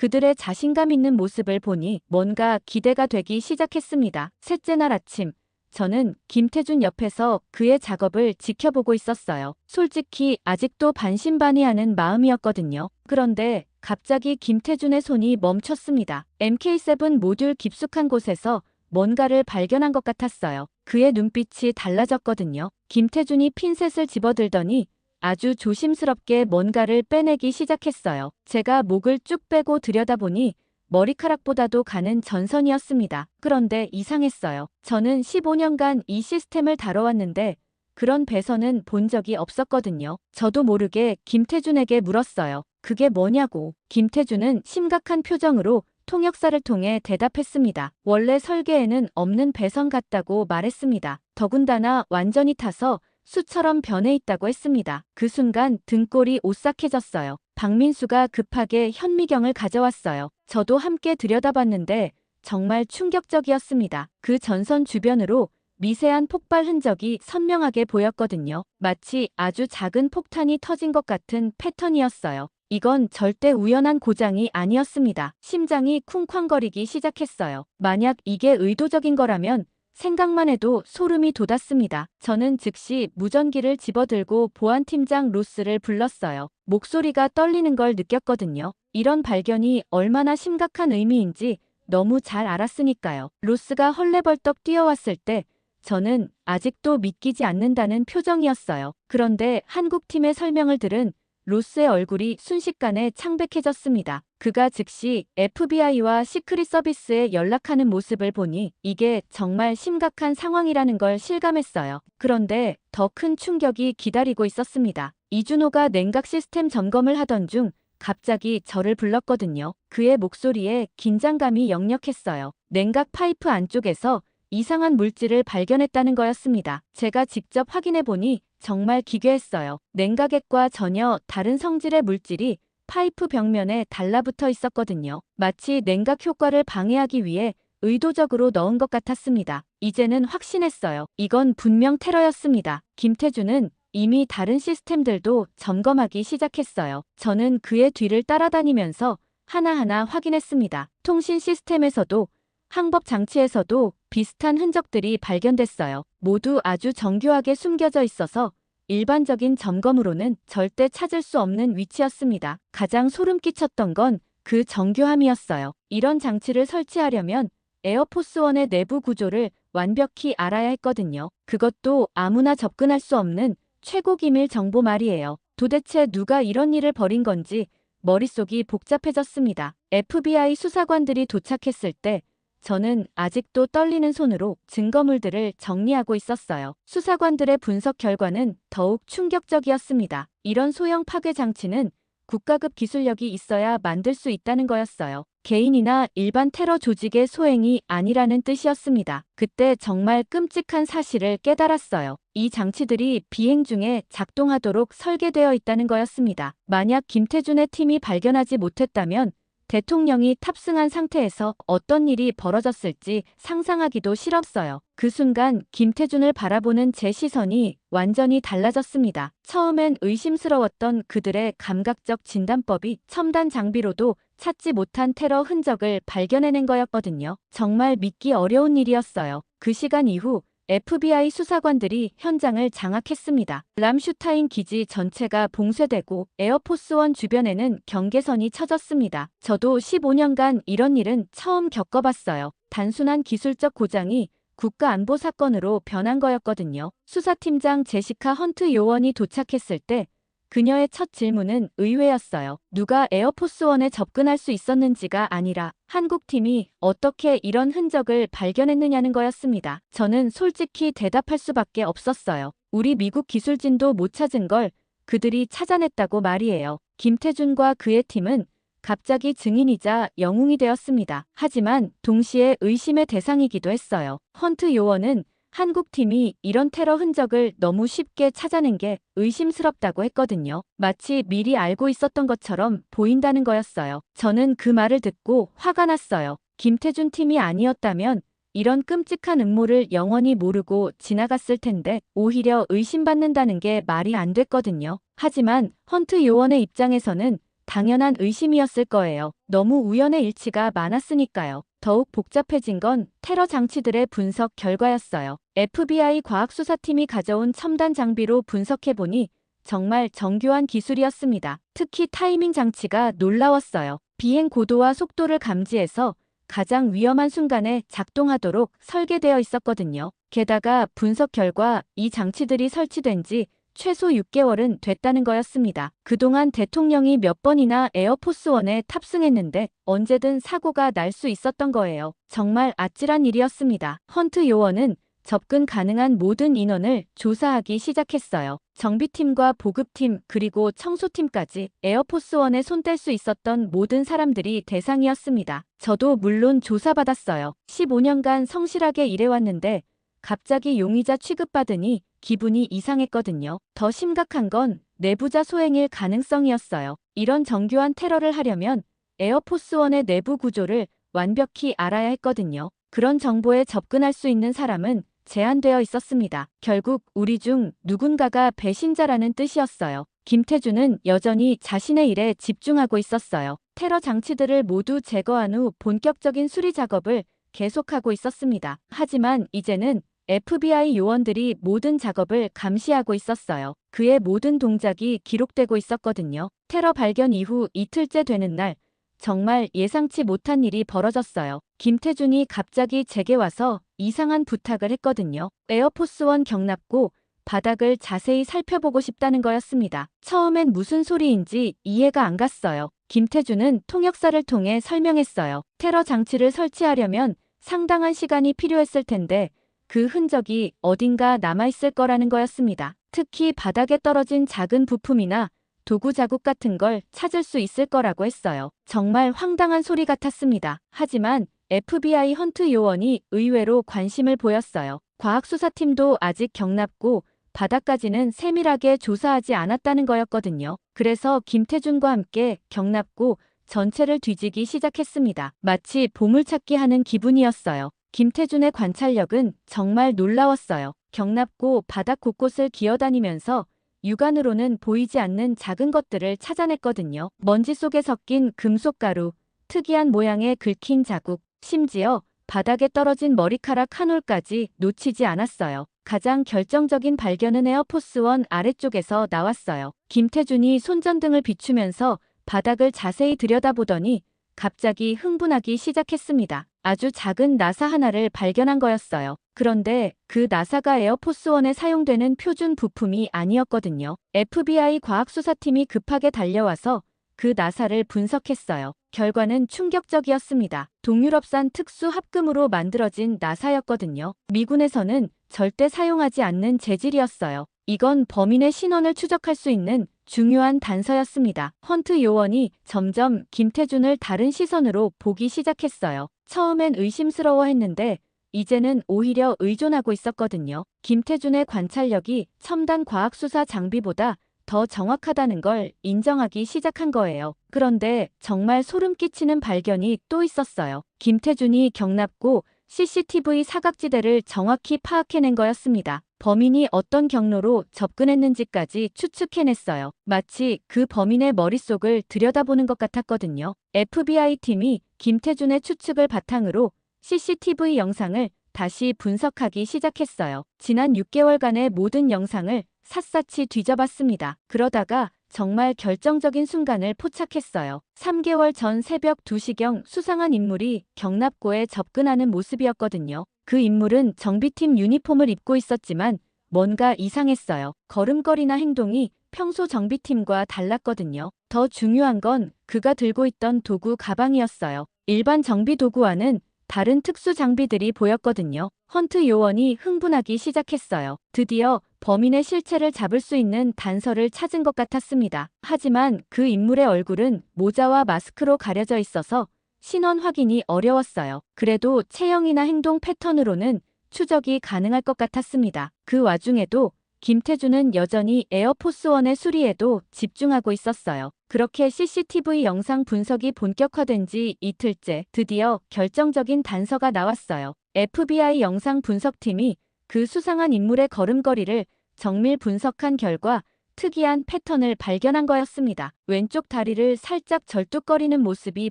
그들의 자신감 있는 모습을 보니 뭔가 기대가 되기 시작했습니다. 셋째 날 아침, 저는 김태준 옆에서 그의 작업을 지켜보고 있었어요. 솔직히 아직도 반신반의하는 마음이었거든요. 그런데 갑자기 김태준의 손이 멈췄습니다. MK7 모듈 깊숙한 곳에서 뭔가를 발견한 것 같았어요. 그의 눈빛이 달라졌거든요. 김태준이 핀셋을 집어들더니 아주 조심스럽게 뭔가를 빼내기 시작했어요. 제가 목을 쭉 빼고 들여다보니 머리카락보다도 가는 전선이었습니다. 그런데 이상했어요. 저는 15년간 이 시스템을 다뤄왔는데 그런 배선은 본 적이 없었거든요. 저도 모르게 김태준에게 물었어요. 그게 뭐냐고. 김태준은 심각한 표정으로 통역사를 통해 대답했습니다. 원래 설계에는 없는 배선 같다고 말했습니다. 더군다나 완전히 타서 수처럼 변해 있다고 했습니다. 그 순간 등골이 오싹해졌어요. 박민수가 급하게 현미경을 가져왔어요. 저도 함께 들여다봤는데 정말 충격적이었습니다. 그 전선 주변으로 미세한 폭발 흔적이 선명하게 보였거든요. 마치 아주 작은 폭탄이 터진 것 같은 패턴이었어요. 이건 절대 우연한 고장이 아니었습니다. 심장이 쿵쾅거리기 시작했어요. 만약 이게 의도적인 거라면 생각만 해도 소름이 돋았습니다. 저는 즉시 무전기를 집어들고 보안팀장 로스를 불렀어요. 목소리가 떨리는 걸 느꼈거든요. 이런 발견이 얼마나 심각한 의미인지 너무 잘 알았으니까요. 로스가 헐레벌떡 뛰어왔을 때 저는 아직도 믿기지 않는다는 표정이었어요. 그런데 한국팀의 설명을 들은 로스의 얼굴이 순식간에 창백해졌습니다. 그가 즉시 FBI와 시크릿 서비스에 연락하는 모습을 보니 이게 정말 심각한 상황이라는 걸 실감했어요. 그런데 더 큰 충격이 기다리고 있었습니다. 이준호가 냉각 시스템 점검을 하던 중 갑자기 저를 불렀거든요. 그의 목소리에 긴장감이 역력했어요. 냉각 파이프 안쪽에서 이상한 물질을 발견했다는 거였습니다. 제가 직접 확인해 보니 정말 기괴했어요. 냉각액과 전혀 다른 성질의 물질이 파이프 벽면에 달라붙어 있었거든요. 마치 냉각 효과를 방해하기 위해 의도적으로 넣은 것 같았습니다. 이제는 확신했어요. 이건 분명 테러였습니다. 김태준은 이미 다른 시스템들도 점검하기 시작했어요. 저는 그의 뒤를 따라다니면서 하나하나 확인했습니다. 통신 시스템에서도 항법 장치에서도 비슷한 흔적들이 발견됐어요. 모두 아주 정교하게 숨겨져 있어서 일반적인 점검으로는 절대 찾을 수 없는 위치였습니다. 가장 소름 끼쳤던 건 그 정교함이었어요. 이런 장치를 설치하려면 에어포스원의 내부 구조를 완벽히 알아야 했거든요. 그것도 아무나 접근할 수 없는 최고 기밀 정보 말이에요. 도대체 누가 이런 일을 벌인 건지 머릿속이 복잡해졌습니다. FBI 수사관들이 도착했을 때 저는 아직도 떨리는 손으로 증거물들을 정리하고 있었어요. 수사관들의 분석 결과는 더욱 충격적이었습니다. 이런 소형 파괴 장치는 국가급 기술력이 있어야 만들 수 있다는 거였어요. 개인이나 일반 테러 조직의 소행이 아니라는 뜻이었습니다. 그때 정말 끔찍한 사실을 깨달았어요. 이 장치들이 비행 중에 작동하도록 설계되어 있다는 거였습니다. 만약 김태준의 팀이 발견하지 못했다면 대통령이 탑승한 상태에서 어떤 일이 벌어졌을지 상상하기도 싫었어요. 그 순간 김태준을 바라보는 제 시선이 완전히 달라졌습니다. 처음엔 의심스러웠던 그들의 감각적 진단법이 첨단 장비로도 찾지 못한 테러 흔적을 발견해낸 거였거든요. 정말 믿기 어려운 일이었어요. 그 시간 이후 FBI 수사관들이 현장을 장악했습니다. 람슈타인 기지 전체가 봉쇄되고 에어포스원 주변에는 경계선이 쳐졌습니다. 저도 15년간 이런 일은 처음 겪어봤어요. 단순한 기술적 고장이 국가안보 사건으로 변한 거였거든요. 수사팀장 제시카 헌트 요원이 도착했을 때 그녀의 첫 질문은 의외였어요. 누가 에어포스원에 접근할 수 있었는지가 아니라 한국팀이 어떻게 이런 흔적을 발견했느냐는 거였습니다. 저는 솔직히 대답할 수밖에 없었어요. 우리 미국 기술진도 못 찾은 걸 그들이 찾아냈다고 말이에요. 김태준과 그의 팀은 갑자기 증인이자 영웅이 되었습니다. 하지만 동시에 의심의 대상이기도 했어요. 헌트 요원은 한국팀이 이런 테러 흔적을 너무 쉽게 찾아낸 게 의심스럽다고 했거든요. 마치 미리 알고 있었던 것처럼 보인다는 거였어요. 저는 그 말을 듣고 화가 났어요. 김태준 팀이 아니었다면 이런 끔찍한 음모를 영원히 모르고 지나갔을 텐데 오히려 의심받는다는 게 말이 안 됐거든요. 하지만 헌트 요원의 입장에서는 당연한 의심이었을 거예요. 너무 우연의 일치가 많았으니까요. 더욱 복잡해진 건 테러 장치들의 분석 결과였어요. FBI 과학수사팀이 가져온 첨단 장비로 분석해보니 정말 정교한 기술이었습니다. 특히 타이밍 장치가 놀라웠어요. 비행 고도와 속도를 감지해서 가장 위험한 순간에 작동하도록 설계되어 있었거든요. 게다가 분석 결과 이 장치들이 설치된 지 최소 6개월은 됐다는 거였습니다. 그동안 대통령이 몇 번이나 에어포스원에 탑승했는데 언제든 사고가 날 수 있었던 거예요. 정말 아찔한 일이었습니다. 헌트 요원은 접근 가능한 모든 인원을 조사하기 시작했어요. 정비팀과 보급팀 그리고 청소팀까지 에어포스원에 손댈 수 있었던 모든 사람들이 대상이었습니다. 저도 물론 조사받았어요. 15년간 성실하게 일해왔는데 갑자기 용의자 취급받으니 기분이 이상했거든요. 더 심각한 건 내부자 소행일 가능성이었어요. 이런 정교한 테러를 하려면 에어포스원의 내부 구조를 완벽히 알아야 했거든요. 그런 정보에 접근할 수 있는 사람은 제한되어 있었습니다. 결국 우리 중 누군가가 배신자라는 뜻이었어요. 김태준은 여전히 자신의 일에 집중하고 있었어요. 테러 장치들을 모두 제거한 후 본격적인 수리 작업을 계속하고 있었습니다. 하지만 이제는 FBI 요원들이 모든 작업을 감시하고 있었어요. 그의 모든 동작이 기록되고 있었거든요. 테러 발견 이후 이틀째 되는 날, 정말 예상치 못한 일이 벌어졌어요. 김태준이 갑자기 제게 와서 이상한 부탁을 했거든요. 에어포스원 경납고 바닥을 자세히 살펴보고 싶다는 거였습니다. 처음엔 무슨 소리인지 이해가 안 갔어요. 김태준은 통역사를 통해 설명했어요. 테러 장치를 설치하려면 상당한 시간이 필요했을 텐데 그 흔적이 어딘가 남아있을 거라는 거였습니다. 특히 바닥에 떨어진 작은 부품이나 도구 자국 같은 걸 찾을 수 있을 거라고 했어요. 정말 황당한 소리 같았습니다. 하지만 FBI 헌트 요원이 의외로 관심을 보였어요. 과학수사팀도 아직 경납고 바닥까지는 세밀하게 조사하지 않았다는 거였거든요. 그래서 김태준과 함께 경납고 전체를 뒤지기 시작했습니다. 마치 보물찾기 하는 기분이었어요. 김태준의 관찰력은 정말 놀라웠어요. 경납고 바닥 곳곳을 기어다니면서 육안으로는 보이지 않는 작은 것들을 찾아냈거든요. 먼지 속에 섞인 금속가루, 특이한 모양의 긁힌 자국, 심지어 바닥에 떨어진 머리카락 한 올까지 놓치지 않았어요. 가장 결정적인 발견은 에어포스원 아래쪽에서 나왔어요. 김태준이 손전등을 비추면서 바닥을 자세히 들여다보더니 갑자기 흥분하기 시작했습니다. 아주 작은 나사 하나를 발견한 거였어요. 그런데 그 나사가 에어포스원에 사용되는 표준 부품이 아니었거든요. FBI 과학수사팀이 급하게 달려와서 그 나사를 분석했어요. 결과는 충격적이었습니다. 동유럽산 특수 합금으로 만들어진 나사였거든요. 미군에서는 절대 사용하지 않는 재질이었어요. 이건 범인의 신원을 추적할 수 있는 중요한 단서였습니다. 헌트 요원이 점점 김태준을 다른 시선으로 보기 시작했어요. 처음엔 의심스러워했는데 이제는 오히려 의존하고 있었거든요. 김태준의 관찰력이 첨단 과학수사 장비보다 더 정확하다는 걸 인정하기 시작한 거예요. 그런데 정말 소름 끼치는 발견이 또 있었어요. 김태준이 경납고 CCTV 사각지대를 정확히 파악해낸 거였습니다. 범인이 어떤 경로로 접근했는지까지 추측해냈어요. 마치 그 범인의 머릿속을 들여다보는 것 같았거든요. FBI 팀이 김태준의 추측을 바탕으로 CCTV 영상을 다시 분석하기 시작했어요. 지난 6개월간의 모든 영상을 샅샅이 뒤져봤습니다. 그러다가 정말 결정적인 순간을 포착했어요. 3개월 전 새벽 2시경 수상한 인물이 경납고에 접근하는 모습이었거든요. 그 인물은 정비팀 유니폼을 입고 있었지만 뭔가 이상했어요. 걸음걸이나 행동이 평소 정비팀과 달랐거든요. 더 중요한 건 그가 들고 있던 도구 가방이었어요. 일반 정비 도구와는 다른 특수 장비들이 보였거든요. 헌트 요원이 흥분하기 시작했어요. 드디어 범인의 실체를 잡을 수 있는 단서를 찾은 것 같았습니다. 하지만 그 인물의 얼굴은 모자와 마스크로 가려져 있어서 신원 확인이 어려웠어요. 그래도 체형이나 행동 패턴으로는 추적이 가능할 것 같았습니다. 그 와중에도 김태준은 여전히 에어포스원의 수리에도 집중하고 있었어요. 그렇게 CCTV 영상 분석이 본격화된 지 이틀째 드디어 결정적인 단서가 나왔어요. FBI 영상 분석팀이 그 수상한 인물의 걸음걸이를 정밀 분석한 결과 특이한 패턴을 발견한 거였습니다. 왼쪽 다리를 살짝 절뚝거리는 모습이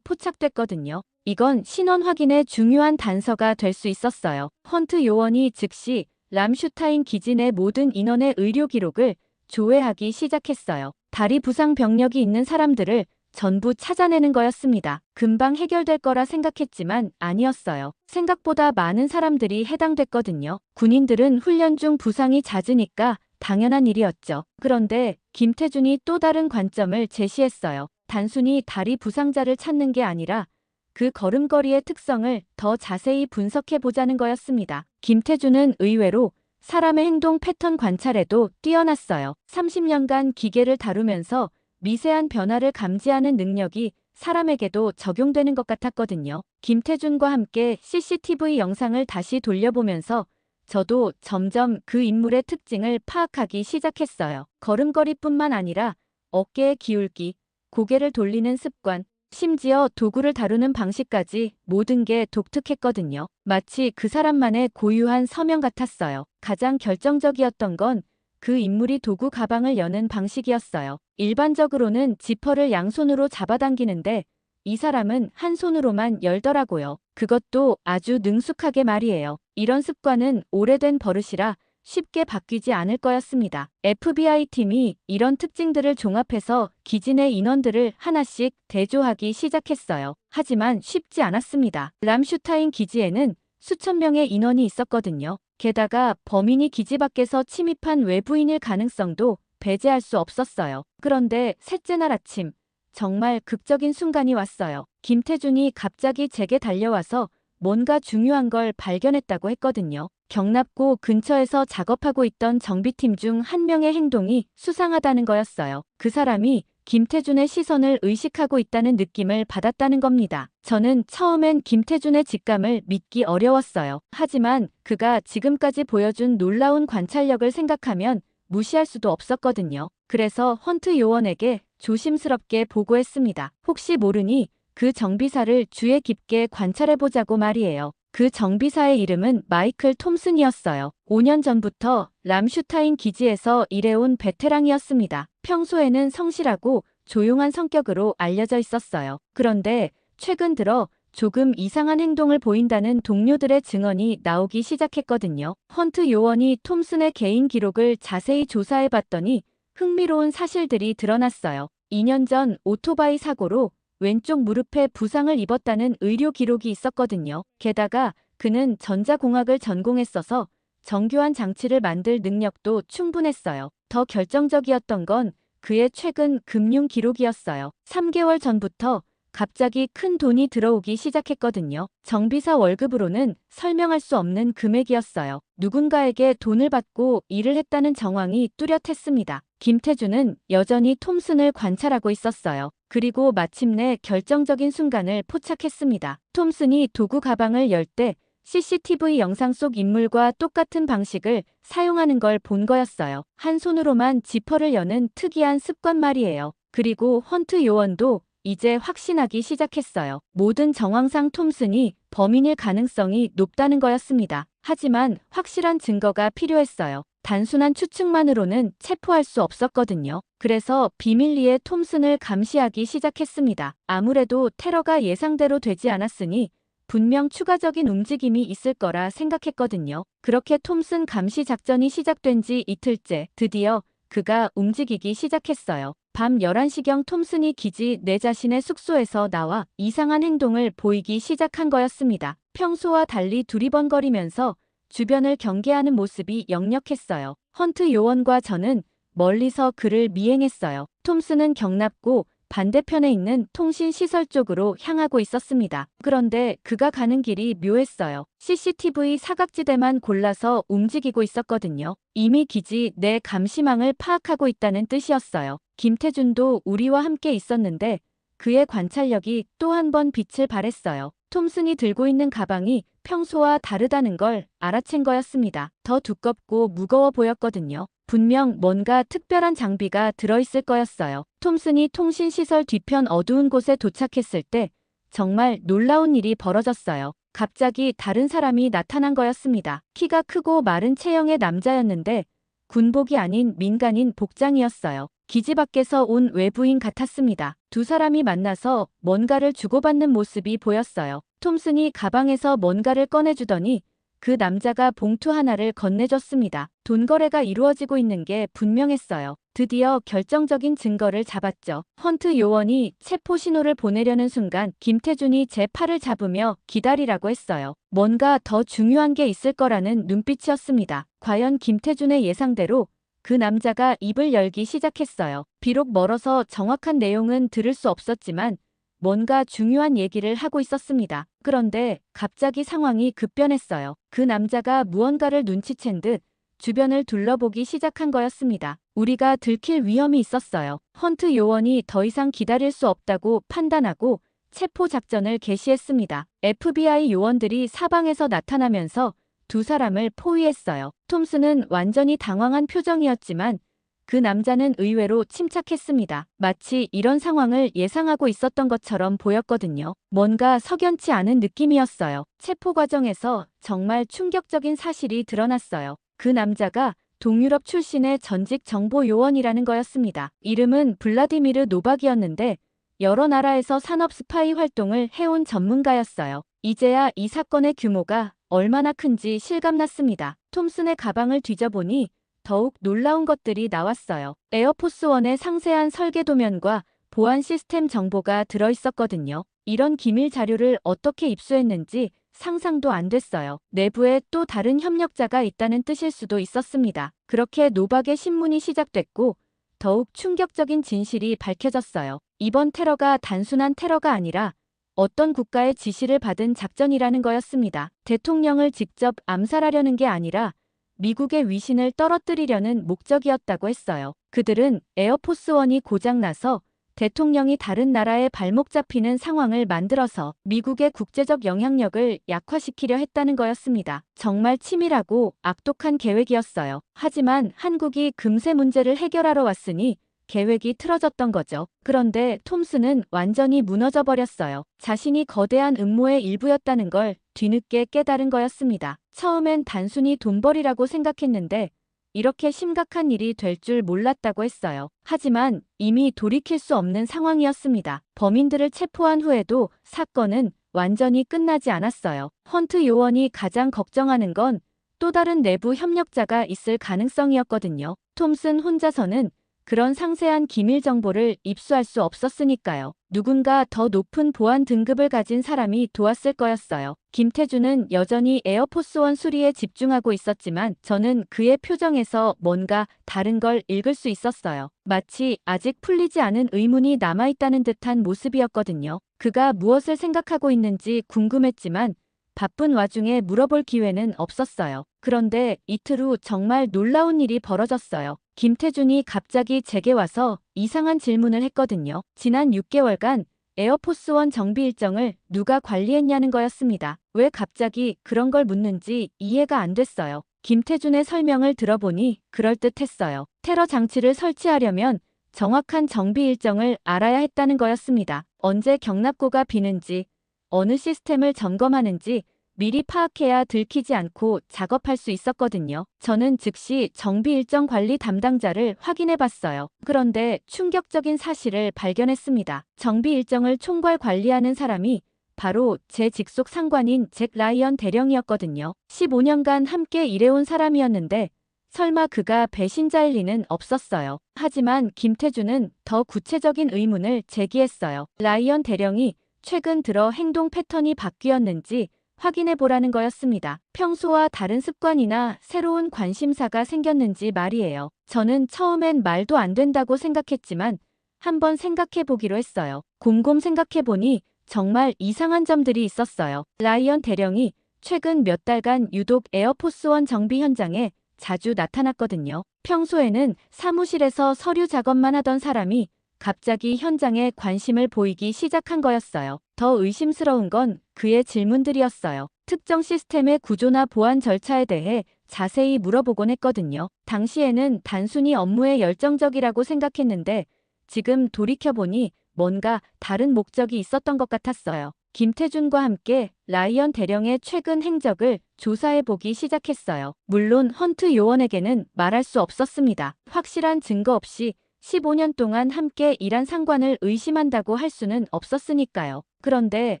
포착됐거든요. 이건 신원 확인의 중요한 단서가 될 수 있었어요. 헌트 요원이 즉시 람슈타인 기지 내 모든 인원의 의료 기록을 조회하기 시작했어요. 다리 부상 병력이 있는 사람들을 전부 찾아내는 거였습니다. 금방 해결될 거라 생각했지만 아니었어요. 생각보다 많은 사람들이 해당됐거든요. 군인들은 훈련 중 부상이 잦으니까 당연한 일이었죠. 그런데 김태준이 또 다른 관점을 제시했어요. 단순히 다리 부상자를 찾는 게 아니라 그 걸음걸이의 특성을 더 자세히 분석해 보자는 거였습니다. 김태준은 의외로 사람의 행동 패턴 관찰에도 뛰어났어요. 30년간 기계를 다루면서 미세한 변화를 감지하는 능력이 사람에게도 적용되는 것 같았거든요. 김태준과 함께 CCTV 영상을 다시 돌려보면서 저도 점점 그 인물의 특징을 파악하기 시작했어요. 걸음걸이뿐만 아니라 어깨의 기울기, 고개를 돌리는 습관, 심지어 도구를 다루는 방식까지 모든 게 독특했거든요. 마치 그 사람만의 고유한 서명 같았어요. 가장 결정적이었던 건 그 인물이 도구 가방을 여는 방식이었어요. 일반적으로는 지퍼를 양손으로 잡아당기는데 이 사람은 한 손으로만 열더라고요. 그것도 아주 능숙하게 말이에요. 이런 습관은 오래된 버릇이라 쉽게 바뀌지 않을 거였습니다. FBI 팀이 이런 특징들을 종합해서 기지 내 인원들을 하나씩 대조하기 시작했어요. 하지만 쉽지 않았습니다. 람슈타인 기지에는 수천 명의 인원이 있었거든요. 게다가 범인이 기지 밖에서 침입한 외부인일 가능성도 배제할 수 없었어요. 그런데 셋째 날 아침, 정말 극적인 순간이 왔어요. 김태준이 갑자기 제게 달려와서 뭔가 중요한 걸 발견했다고 했거든요. 경납고 근처에서 작업하고 있던 정비팀 중 한 명의 행동이 수상하다는 거였어요. 그 사람이 김태준의 시선을 의식하고 있다는 느낌을 받았다는 겁니다. 저는 처음엔 김태준의 직감을 믿기 어려웠어요. 하지만 그가 지금까지 보여준 놀라운 관찰력을 생각하면 무시할 수도 없었거든요. 그래서 헌트 요원에게 조심스럽게 보고했습니다. 혹시 모르니 그 정비사를 주의 깊게 관찰해보자고 말이에요. 그 정비사의 이름은 마이클 톰슨이었어요. 5년 전부터 람슈타인 기지에서 일해온 베테랑이었습니다. 평소에는 성실하고 조용한 성격으로 알려져 있었어요. 그런데 최근 들어 조금 이상한 행동을 보인다는 동료들의 증언이 나오기 시작했거든요. 헌트 요원이 톰슨의 개인 기록을 자세히 조사해봤더니 흥미로운 사실들이 드러났어요. 2년 전 오토바이 사고로 왼쪽 무릎에 부상을 입었다는 의료 기록이 있었거든요. 게다가 그는 전자공학을 전공했어서 정교한 장치를 만들 능력도 충분했어요. 더 결정적이었던 건 그의 최근 금융 기록이었어요. 3개월 전부터 갑자기 큰 돈이 들어오기 시작했거든요. 정비사 월급으로는 설명할 수 없는 금액이었어요. 누군가에게 돈을 받고 일을 했다는 정황이 뚜렷했습니다. 김태준은 여전히 톰슨을 관찰하고 있었어요. 그리고 마침내 결정적인 순간을 포착했습니다. 톰슨이 도구 가방을 열 때 CCTV 영상 속 인물과 똑같은 방식을 사용하는 걸 본 거였어요. 한 손으로만 지퍼를 여는 특이한 습관 말이에요. 그리고 헌트 요원도 이제 확신하기 시작했어요. 모든 정황상 톰슨이 범인일 가능성이 높다는 거였습니다. 하지만 확실한 증거가 필요했어요. 단순한 추측만으로는 체포할 수 없었거든요. 그래서 비밀리에 톰슨을 감시하기 시작했습니다. 아무래도 테러가 예상대로 되지 않았으니 분명 추가적인 움직임이 있을 거라 생각했거든요. 그렇게 톰슨 감시 작전이 시작된 지 이틀째 드디어 그가 움직이기 시작했어요. 밤 11시경 톰슨이 기지 내 자신의 숙소에서 나와 이상한 행동을 보이기 시작한 거였습니다. 평소와 달리 두리번거리면서 주변을 경계하는 모습이 역력했어요. 헌트 요원과 저는 멀리서 그를 미행했어요. 톰슨은 경납고 반대편에 있는 통신시설 쪽으로 향하고 있었습니다. 그런데 그가 가는 길이 묘했어요. CCTV 사각지대만 골라서 움직이고 있었거든요. 이미 기지 내 감시망을 파악하고 있다는 뜻이었어요. 김태준도 우리와 함께 있었는데 그의 관찰력이 또 한 번 빛을 발했어요. 톰슨이 들고 있는 가방이 평소와 다르다는 걸 알아챈 거였습니다. 더 두껍고 무거워 보였거든요. 분명 뭔가 특별한 장비가 들어있을 거였어요. 톰슨이 통신시설 뒤편 어두운 곳에 도착했을 때 정말 놀라운 일이 벌어졌어요. 갑자기 다른 사람이 나타난 거였습니다. 키가 크고 마른 체형의 남자였는데 군복이 아닌 민간인 복장이었어요. 기지 밖에서 온 외부인 같았습니다. 두 사람이 만나서 뭔가를 주고받는 모습이 보였어요. 톰슨이 가방에서 뭔가를 꺼내주더니 그 남자가 봉투 하나를 건네줬습니다. 돈 거래가 이루어지고 있는 게 분명했어요. 드디어 결정적인 증거를 잡았죠. 헌트 요원이 체포 신호를 보내려는 순간 김태준이 제 팔을 잡으며 기다리라고 했어요. 뭔가 더 중요한 게 있을 거라는 눈빛이었습니다. 과연 김태준의 예상대로 그 남자가 입을 열기 시작했어요. 비록 멀어서 정확한 내용은 들을 수 없었지만 뭔가 중요한 얘기를 하고 있었습니다. 그런데 갑자기 상황이 급변했어요. 그 남자가 무언가를 눈치챈 듯 주변을 둘러보기 시작한 거였습니다. 우리가 들킬 위험이 있었어요. 헌트 요원이 더 이상 기다릴 수 없다고 판단하고 체포 작전을 개시했습니다. FBI 요원들이 사방에서 나타나면서 두 사람을 포위했어요. 톰슨은 완전히 당황한 표정이었지만 그 남자는 의외로 침착했습니다. 마치 이런 상황을 예상하고 있었던 것처럼 보였거든요. 뭔가 석연치 않은 느낌이었어요. 체포 과정에서 정말 충격적인 사실이 드러났어요. 그 남자가 동유럽 출신의 전직 정보 요원이라는 거였습니다. 이름은 블라디미르 노박이었는데 여러 나라에서 산업 스파이 활동을 해온 전문가였어요. 이제야 이 사건의 규모가 얼마나 큰지 실감났습니다. 톰슨의 가방을 뒤져보니 더욱 놀라운 것들이 나왔어요. 에어포스원의 상세한 설계 도면과 보안 시스템 정보가 들어있었거든요. 이런 기밀 자료를 어떻게 입수했는지 상상도 안 됐어요. 내부에 또 다른 협력자가 있다는 뜻일 수도 있었습니다. 그렇게 노박의 신문이 시작됐고 더욱 충격적인 진실이 밝혀졌어요. 이번 테러가 단순한 테러가 아니라 어떤 국가의 지시를 받은 작전이라는 거였습니다. 대통령을 직접 암살하려는 게 아니라 미국의 위신을 떨어뜨리려는 목적이었다고 했어요. 그들은 에어포스원이 고장나서 대통령이 다른 나라에 발목 잡히는 상황을 만들어서 미국의 국제적 영향력을 약화시키려 했다는 거였습니다. 정말 치밀하고 악독한 계획이었어요. 하지만 한국이 금세 문제를 해결하러 왔으니 계획이 틀어졌던 거죠. 그런데 톰슨은 완전히 무너져 버렸어요. 자신이 거대한 음모의 일부였다는 걸 뒤늦게 깨달은 거였습니다. 처음엔 단순히 돈벌이라고 생각했는데 이렇게 심각한 일이 될 줄 몰랐다고 했어요. 하지만 이미 돌이킬 수 없는 상황이었습니다. 범인들을 체포한 후에도 사건은 완전히 끝나지 않았어요. 헌트 요원이 가장 걱정하는 건 또 다른 내부 협력자가 있을 가능성이었거든요. 톰슨 혼자서는 그런 상세한 기밀 정보를 입수할 수 없었으니까요. 누군가 더 높은 보안 등급을 가진 사람이 도왔을 거였어요. 김태준은 여전히 에어포스원 수리에 집중하고 있었지만 저는 그의 표정에서 뭔가 다른 걸 읽을 수 있었어요. 마치 아직 풀리지 않은 의문이 남아있다는 듯한 모습이었거든요. 그가 무엇을 생각하고 있는지 궁금했지만 바쁜 와중에 물어볼 기회는 없었어요. 그런데 이틀 후 정말 놀라운 일이 벌어졌어요. 김태준이 갑자기 제게 와서 이상한 질문을 했거든요. 지난 6개월간 에어포스원 정비 일정을 누가 관리했냐는 거였습니다. 왜 갑자기 그런 걸 묻는지 이해가 안 됐어요. 김태준의 설명을 들어보니 그럴듯했어요. 테러 장치를 설치하려면 정확한 정비 일정을 알아야 했다는 거였습니다. 언제 경납고가 비는지, 어느 시스템을 점검하는지 미리 파악해야 들키지 않고 작업할 수 있었거든요. 저는 즉시 정비 일정 관리 담당자를 확인해 봤어요. 그런데 충격적인 사실을 발견했습니다. 정비 일정을 총괄 관리하는 사람이 바로 제 직속 상관인 잭 라이언 대령이었거든요. 15년간 함께 일해온 사람이었는데 설마 그가 배신자일 리는 없었어요. 하지만 김태준은 더 구체적인 의문을 제기했어요. 라이언 대령이 최근 들어 행동 패턴이 바뀌었는지 확인해 보라는 거였습니다. 평소와 다른 습관이나 새로운 관심사가 생겼는지 말이에요. 저는 처음엔 말도 안 된다고 생각했지만 한번 생각해 보기로 했어요. 곰곰 생각해 보니 정말 이상한 점들이 있었어요. 라이언 대령이 최근 몇 달간 유독 에어포스원 정비 현장에 자주 나타났거든요. 평소에는 사무실에서 서류 작업만 하던 사람이 갑자기 현장에 관심을 보이기 시작한 거였어요. 더 의심스러운 건 그의 질문들이었어요. 특정 시스템의 구조나 보안 절차에 대해 자세히 물어보곤 했거든요. 당시에는 단순히 업무에 열정적이라고 생각했는데 지금 돌이켜보니 뭔가 다른 목적이 있었던 것 같았어요. 김태준과 함께 라이언 대령의 최근 행적을 조사해보기 시작했어요. 물론 헌트 요원에게는 말할 수 없었습니다. 확실한 증거 없이 15년 동안 함께 일한 상관을 의심한다고 할 수는 없었으니까요. 그런데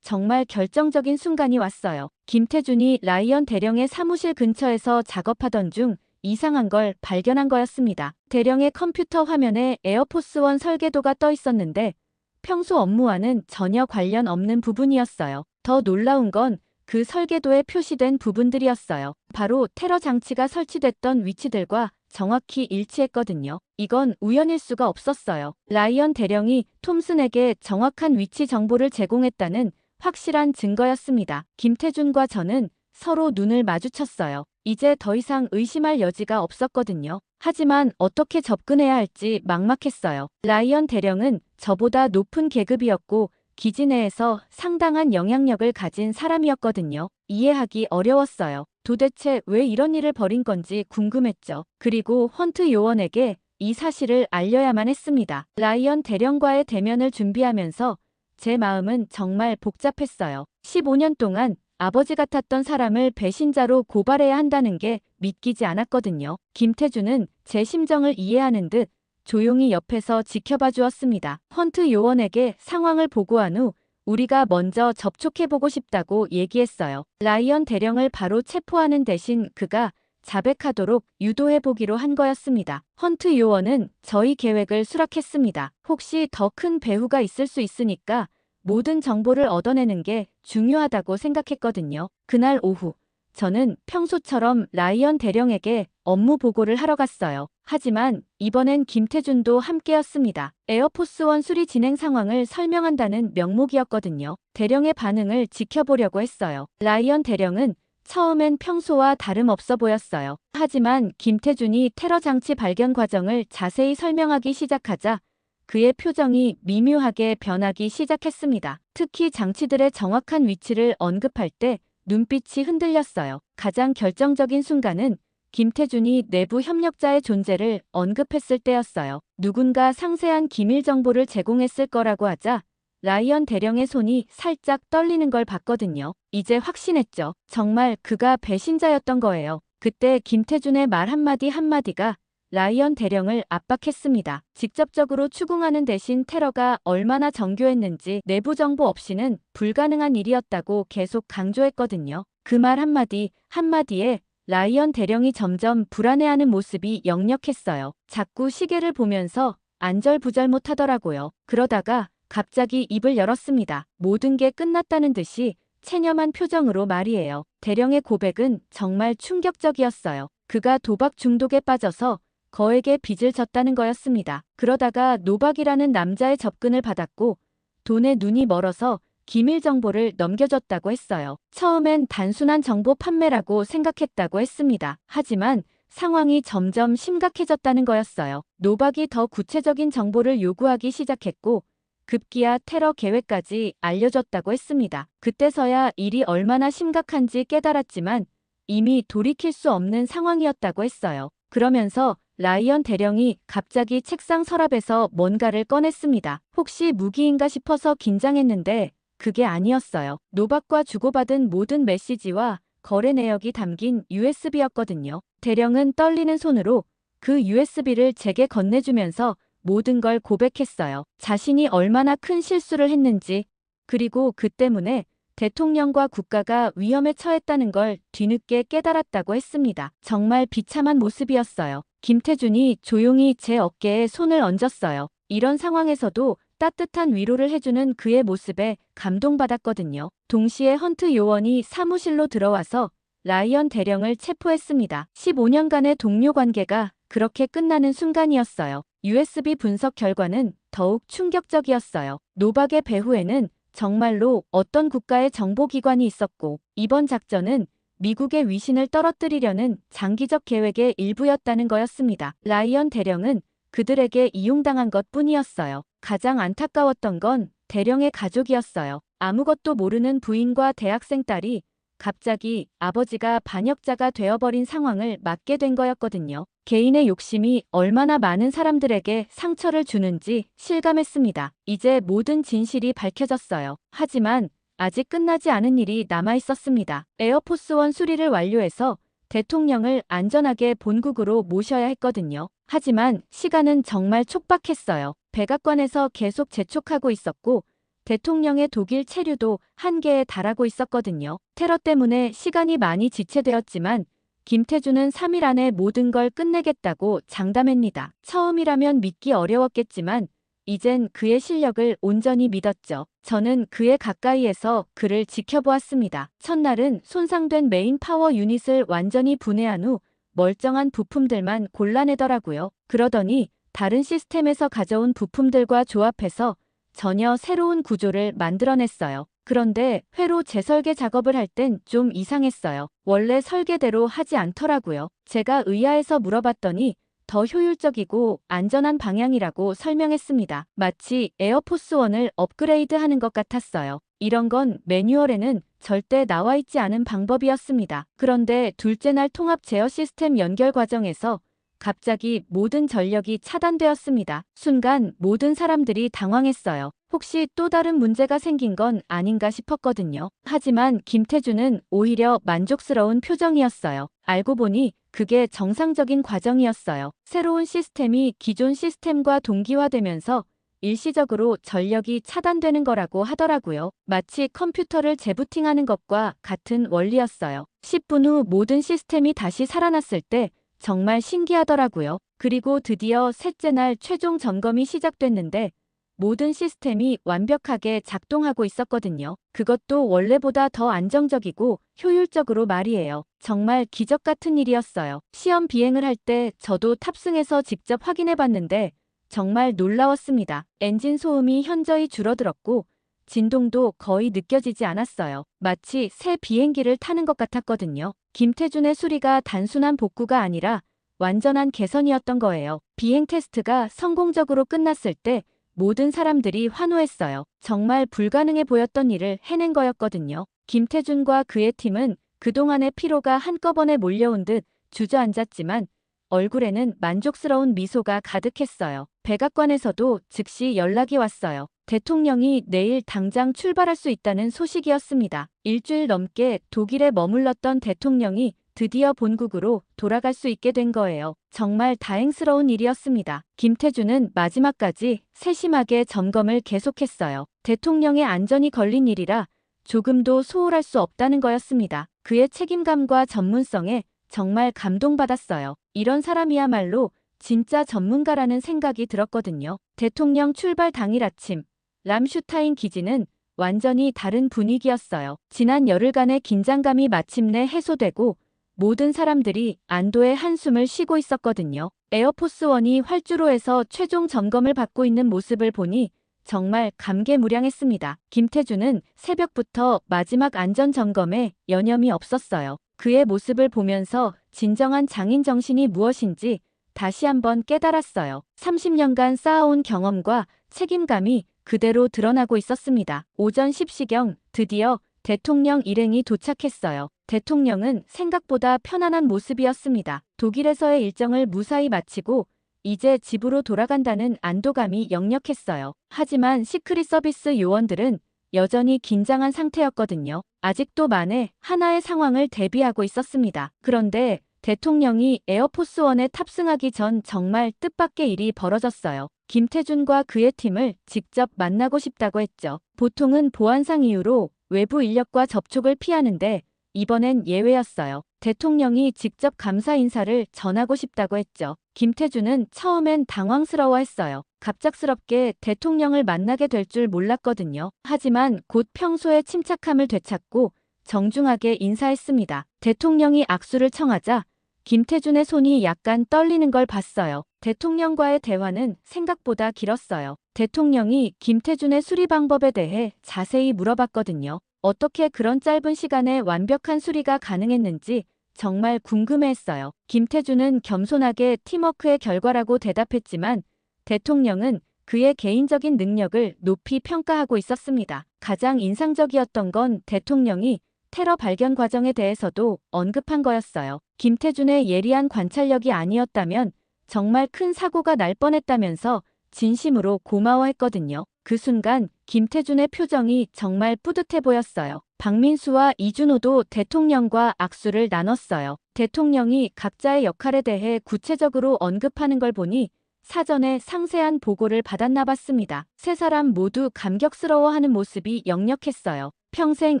정말 결정적인 순간이 왔어요. 김태준이 라이언 대령의 사무실 근처에서 작업하던 중 이상한 걸 발견한 거였습니다. 대령의 컴퓨터 화면에 에어포스원 설계도가 떠 있었는데 평소 업무와는 전혀 관련 없는 부분이었어요. 더 놀라운 건 그 설계도에 표시된 부분들이었어요. 바로 테러 장치가 설치됐던 위치들과 정확히 일치했거든요. 이건 우연일 수가 없었어요. 라이언 대령이 톰슨에게 정확한 위치 정보를 제공했다는 확실한 증거였습니다. 김태준과 저는 서로 눈을 마주쳤어요. 이제 더 이상 의심할 여지가 없었거든요. 하지만 어떻게 접근해야 할지 막막했어요. 라이언 대령은 저보다 높은 계급이었고 기지 내에서 상당한 영향력을 가진 사람이었거든요. 이해하기 어려웠어요. 도대체 왜 이런 일을 벌인 건지 궁금했죠. 그리고 헌트 요원에게 이 사실을 알려야만 했습니다. 라이언 대령과의 대면을 준비하면서 제 마음은 정말 복잡했어요. 15년 동안 아버지 같았던 사람을 배신자로 고발해야 한다는 게 믿기지 않았거든요. 김태준은 제 심정을 이해하는 듯 조용히 옆에서 지켜봐 주었습니다. 헌트 요원에게 상황을 보고한 후 우리가 먼저 접촉해보고 싶다고 얘기했어요. 라이언 대령을 바로 체포하는 대신 그가 자백하도록 유도해보기로 한 거였습니다. 헌트 요원은 저희 계획을 수락했습니다. 혹시 더 큰 배후가 있을 수 있으니까 모든 정보를 얻어내는 게 중요하다고 생각했거든요. 그날 오후 저는 평소처럼 라이언 대령에게 업무 보고를 하러 갔어요. 하지만 이번엔 김태준도 함께였습니다. 에어포스원 수리 진행 상황을 설명한다는 명목이었거든요. 대령의 반응을 지켜보려고 했어요. 라이언 대령은 처음엔 평소와 다름없어 보였어요. 하지만 김태준이 테러 장치 발견 과정을 자세히 설명하기 시작하자 그의 표정이 미묘하게 변하기 시작했습니다. 특히 장치들의 정확한 위치를 언급할 때 눈빛이 흔들렸어요. 가장 결정적인 순간은 김태준이 내부 협력자의 존재를 언급했을 때였어요. 누군가 상세한 기밀 정보를 제공했을 거라고 하자 라이언 대령의 손이 살짝 떨리는 걸 봤거든요. 이제 확신했죠. 정말 그가 배신자였던 거예요. 그때 김태준의 말 한마디 한마디가 라이언 대령을 압박했습니다. 직접적으로 추궁하는 대신 테러가 얼마나 정교했는지 내부 정보 없이는 불가능한 일이었다고 계속 강조했거든요. 그 말 한마디 한마디에 라이언 대령이 점점 불안해하는 모습이 역력했어요. 자꾸 시계를 보면서 안절부절 못하더라고요. 그러다가 갑자기 입을 열었습니다. 모든 게 끝났다는 듯이 체념한 표정으로 말이에요. 대령의 고백은 정말 충격적이었어요. 그가 도박 중독에 빠져서 거액의 빚을 졌다는 거였습니다. 그러다가 노박이라는 남자의 접근을 받았고 돈에 눈이 멀어서 기밀 정보를 넘겨줬다고 했어요. 처음엔 단순한 정보 판매라고 생각했다고 했습니다. 하지만 상황이 점점 심각해졌다는 거였어요. 노박이 더 구체적인 정보를 요구하기 시작했고 급기야 테러 계획까지 알려줬다고 했습니다. 그때서야 일이 얼마나 심각한지 깨달았지만 이미 돌이킬 수 없는 상황이었다고 했어요. 그러면서 라이언 대령이 갑자기 책상 서랍에서 뭔가를 꺼냈습니다. 혹시 무기인가 싶어서 긴장했는데 그게 아니었어요. 노박과 주고받은 모든 메시지와 거래 내역이 담긴 USB였거든요. 대령은 떨리는 손으로 그 USB를 제게 건네주면서 모든 걸 고백했어요. 자신이 얼마나 큰 실수를 했는지, 그리고 그 때문에 대통령과 국가가 위험에 처했다는 걸 뒤늦게 깨달았다고 했습니다. 정말 비참한 모습이었어요. 김태준이 조용히 제 어깨에 손을 얹었어요. 이런 상황에서도 따뜻한 위로를 해주는 그의 모습에 감동받았거든요. 동시에 헌트 요원이 사무실로 들어와서 라이언 대령을 체포했습니다. 15년간의 동료 관계가 그렇게 끝나는 순간이었어요. USB 분석 결과는 더욱 충격적이었어요. 노박의 배후에는 정말로 어떤 국가의 정보기관이 있었고 이번 작전은 미국의 위신을 떨어뜨리려는 장기적 계획의 일부였다는 거였습니다. 라이언 대령은 그들에게 이용당한 것뿐이었어요. 가장 안타까웠던 건 대령의 가족이었어요. 아무것도 모르는 부인과 대학생 딸이 갑자기 아버지가 반역자가 되어버린 상황을 맞게 된 거였거든요. 개인의 욕심이 얼마나 많은 사람들에게 상처를 주는지 실감했습니다. 이제 모든 진실이 밝혀졌어요. 하지만 아직 끝나지 않은 일이 남아 있었습니다. 에어포스원 수리를 완료해서 대통령을 안전하게 본국으로 모셔야 했거든요. 하지만 시간은 정말 촉박했어요. 백악관에서 계속 재촉하고 있었고 대통령의 독일 체류도 한계에 달하고 있었거든요. 테러 때문에 시간이 많이 지체되었지만 김태준은 3일 안에 모든 걸 끝내겠다고 장담합니다. 처음이라면 믿기 어려웠겠지만 이젠 그의 실력을 온전히 믿었죠. 저는 그의 가까이에서 그를 지켜보았습니다. 첫날은 손상된 메인 파워 유닛을 완전히 분해한 후 멀쩡한 부품들만 골라내더라고요. 그러더니 다른 시스템에서 가져온 부품들과 조합해서 전혀 새로운 구조를 만들어냈어요. 그런데 회로 재설계 작업을 할 땐 좀 이상했어요. 원래 설계대로 하지 않더라고요. 제가 의아해서 물어봤더니 더 효율적이고 안전한 방향이라고 설명했습니다. 마치 에어포스원을 업그레이드하는 것 같았어요. 이런 건 매뉴얼에는 절대 나와 있지 않은 방법이었습니다. 그런데 둘째 날 통합 제어 시스템 연결 과정에서 갑자기 모든 전력이 차단되었습니다. 순간 모든 사람들이 당황했어요. 혹시 또 다른 문제가 생긴 건 아닌가 싶었거든요. 하지만 김태준은 오히려 만족스러운 표정이었어요. 알고 보니 그게 정상적인 과정이었어요. 새로운 시스템이 기존 시스템과 동기화되면서 일시적으로 전력이 차단되는 거라고 하더라고요. 마치 컴퓨터를 재부팅하는 것과 같은 원리였어요. 10분 후 모든 시스템이 다시 살아났을 때 정말 신기하더라고요. 그리고 드디어 셋째 날 최종 점검이 시작됐는데 모든 시스템이 완벽하게 작동하고 있었거든요. 그것도 원래보다 더 안정적이고 효율적으로 말이에요. 정말 기적 같은 일이었어요. 시험 비행을 할 때 저도 탑승해서 직접 확인해 봤는데 정말 놀라웠습니다. 엔진 소음이 현저히 줄어들었고 진동도 거의 느껴지지 않았어요. 마치 새 비행기를 타는 것 같았거든요. 김태준의 수리가 단순한 복구가 아니라 완전한 개선이었던 거예요. 비행 테스트가 성공적으로 끝났을 때 모든 사람들이 환호했어요. 정말 불가능해 보였던 일을 해낸 거였거든요. 김태준과 그의 팀은 그동안의 피로가 한꺼번에 몰려온 듯 주저앉았지만 얼굴에는 만족스러운 미소가 가득했어요. 백악관에서도 즉시 연락이 왔어요. 대통령이 내일 당장 출발할 수 있다는 소식이었습니다. 일주일 넘게 독일에 머물렀던 대통령이 드디어 본국으로 돌아갈 수 있게 된 거예요. 정말 다행스러운 일이었습니다. 김태준은 마지막까지 세심하게 점검을 계속했어요. 대통령의 안전이 걸린 일이라 조금도 소홀할 수 없다는 거였습니다. 그의 책임감과 전문성에 정말 감동받았어요. 이런 사람이야말로 진짜 전문가라는 생각이 들었거든요. 대통령 출발 당일 아침, 람슈타인 기지는 완전히 다른 분위기였어요. 지난 열흘간의 긴장감이 마침내 해소되고 모든 사람들이 안도의 한숨을 쉬고 있었거든요. 에어포스원이 활주로에서 최종 점검을 받고 있는 모습을 보니 정말 감개무량했습니다. 김태준은 새벽부터 마지막 안전 점검에 여념이 없었어요. 그의 모습을 보면서 진정한 장인 정신이 무엇인지 다시 한번 깨달았어요. 30년간 쌓아온 경험과 책임감이 그대로 드러나고 있었습니다. 오전 10시경 드디어 대통령 일행이 도착했어요. 대통령은 생각보다 편안한 모습이었습니다. 독일에서의 일정을 무사히 마치고 이제 집으로 돌아간다는 안도감이 역력했어요. 하지만 시크릿 서비스 요원들은 여전히 긴장한 상태였거든요. 아직도 만에 하나의 상황을 대비하고 있었습니다. 그런데 대통령이 에어포스원에 탑승하기 전 정말 뜻밖의 일이 벌어졌어요. 김태준과 그의 팀을 직접 만나고 싶다고 했죠. 보통은 보안상 이유로 외부 인력과 접촉을 피하는데 이번엔 예외였어요. 대통령이 직접 감사 인사를 전하고 싶다고 했죠. 김태준은 처음엔 당황스러워했어요. 갑작스럽게 대통령을 만나게 될 줄 몰랐거든요. 하지만 곧 평소의 침착함을 되찾고 정중하게 인사했습니다. 대통령이 악수를 청하자 김태준의 손이 약간 떨리는 걸 봤어요. 대통령과의 대화는 생각보다 길었어요. 대통령이 김태준의 수리 방법에 대해 자세히 물어봤거든요. 어떻게 그런 짧은 시간에 완벽한 수리가 가능했는지 정말 궁금해했어요. 김태준은 겸손하게 팀워크의 결과라고 대답했지만 대통령은 그의 개인적인 능력을 높이 평가하고 있었습니다. 가장 인상적이었던 건 대통령이 테러 발견 과정에 대해서도 언급한 거였어요. 김태준의 예리한 관찰력이 아니었다면 정말 큰 사고가 날 뻔했다면서 진심으로 고마워했거든요. 그 순간 김태준의 표정이 정말 뿌듯해 보였어요. 박민수와 이준호도 대통령과 악수를 나눴어요. 대통령이 각자의 역할에 대해 구체적으로 언급하는 걸 보니 사전에 상세한 보고를 받았나 봤습니다. 세 사람 모두 감격스러워하는 모습이 역력했어요. 평생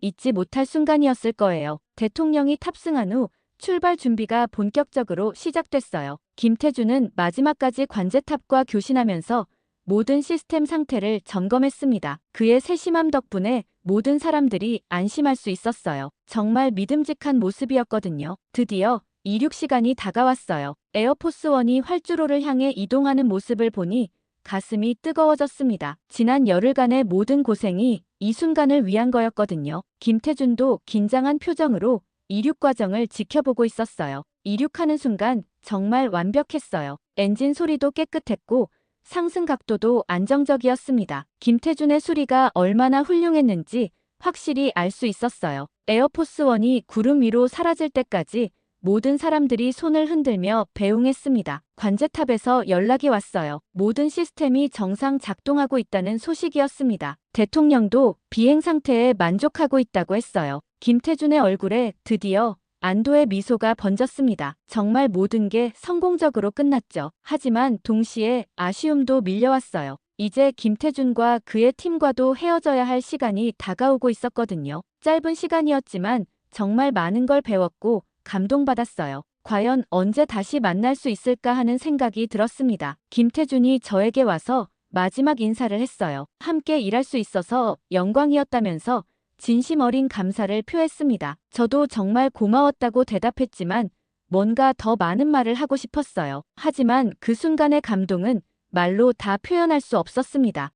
잊지 못할 순간이었을 거예요. 대통령이 탑승한 후 출발 준비가 본격적으로 시작됐어요. 김태준은 마지막까지 관제탑과 교신하면서 모든 시스템 상태를 점검했습니다. 그의 세심함 덕분에 모든 사람들이 안심할 수 있었어요. 정말 믿음직한 모습이었거든요. 드디어 이륙 시간이 다가왔어요. 에어포스원이 활주로를 향해 이동하는 모습을 보니 가슴이 뜨거워졌습니다. 지난 열흘간의 모든 고생이 이 순간을 위한 거였거든요. 김태준도 긴장한 표정으로 이륙 과정을 지켜보고 있었어요. 이륙하는 순간 정말 완벽했어요. 엔진 소리도 깨끗했고 상승 각도도 안정적이었습니다. 김태준의 수리가 얼마나 훌륭했는지 확실히 알 수 있었어요. 에어포스원이 구름 위로 사라질 때까지 모든 사람들이 손을 흔들며 배웅했습니다. 관제탑에서 연락이 왔어요. 모든 시스템이 정상 작동하고 있다는 소식이었습니다. 대통령도 비행 상태에 만족하고 있다고 했어요. 김태준의 얼굴에 드디어 안도의 미소가 번졌습니다. 정말 모든 게 성공적으로 끝났죠. 하지만 동시에 아쉬움도 밀려왔어요. 이제 김태준과 그의 팀과도 헤어져야 할 시간이 다가오고 있었거든요. 짧은 시간이었지만 정말 많은 걸 배웠고 감동받았어요. 과연 언제 다시 만날 수 있을까 하는 생각이 들었습니다. 김태준이 저에게 와서 마지막 인사를 했어요. 함께 일할 수 있어서 영광이었다면서 진심 어린 감사를 표했습니다. 저도 정말 고마웠다고 대답했지만 뭔가 더 많은 말을 하고 싶었어요. 하지만 그 순간의 감동은 말로 다 표현할 수 없었습니다.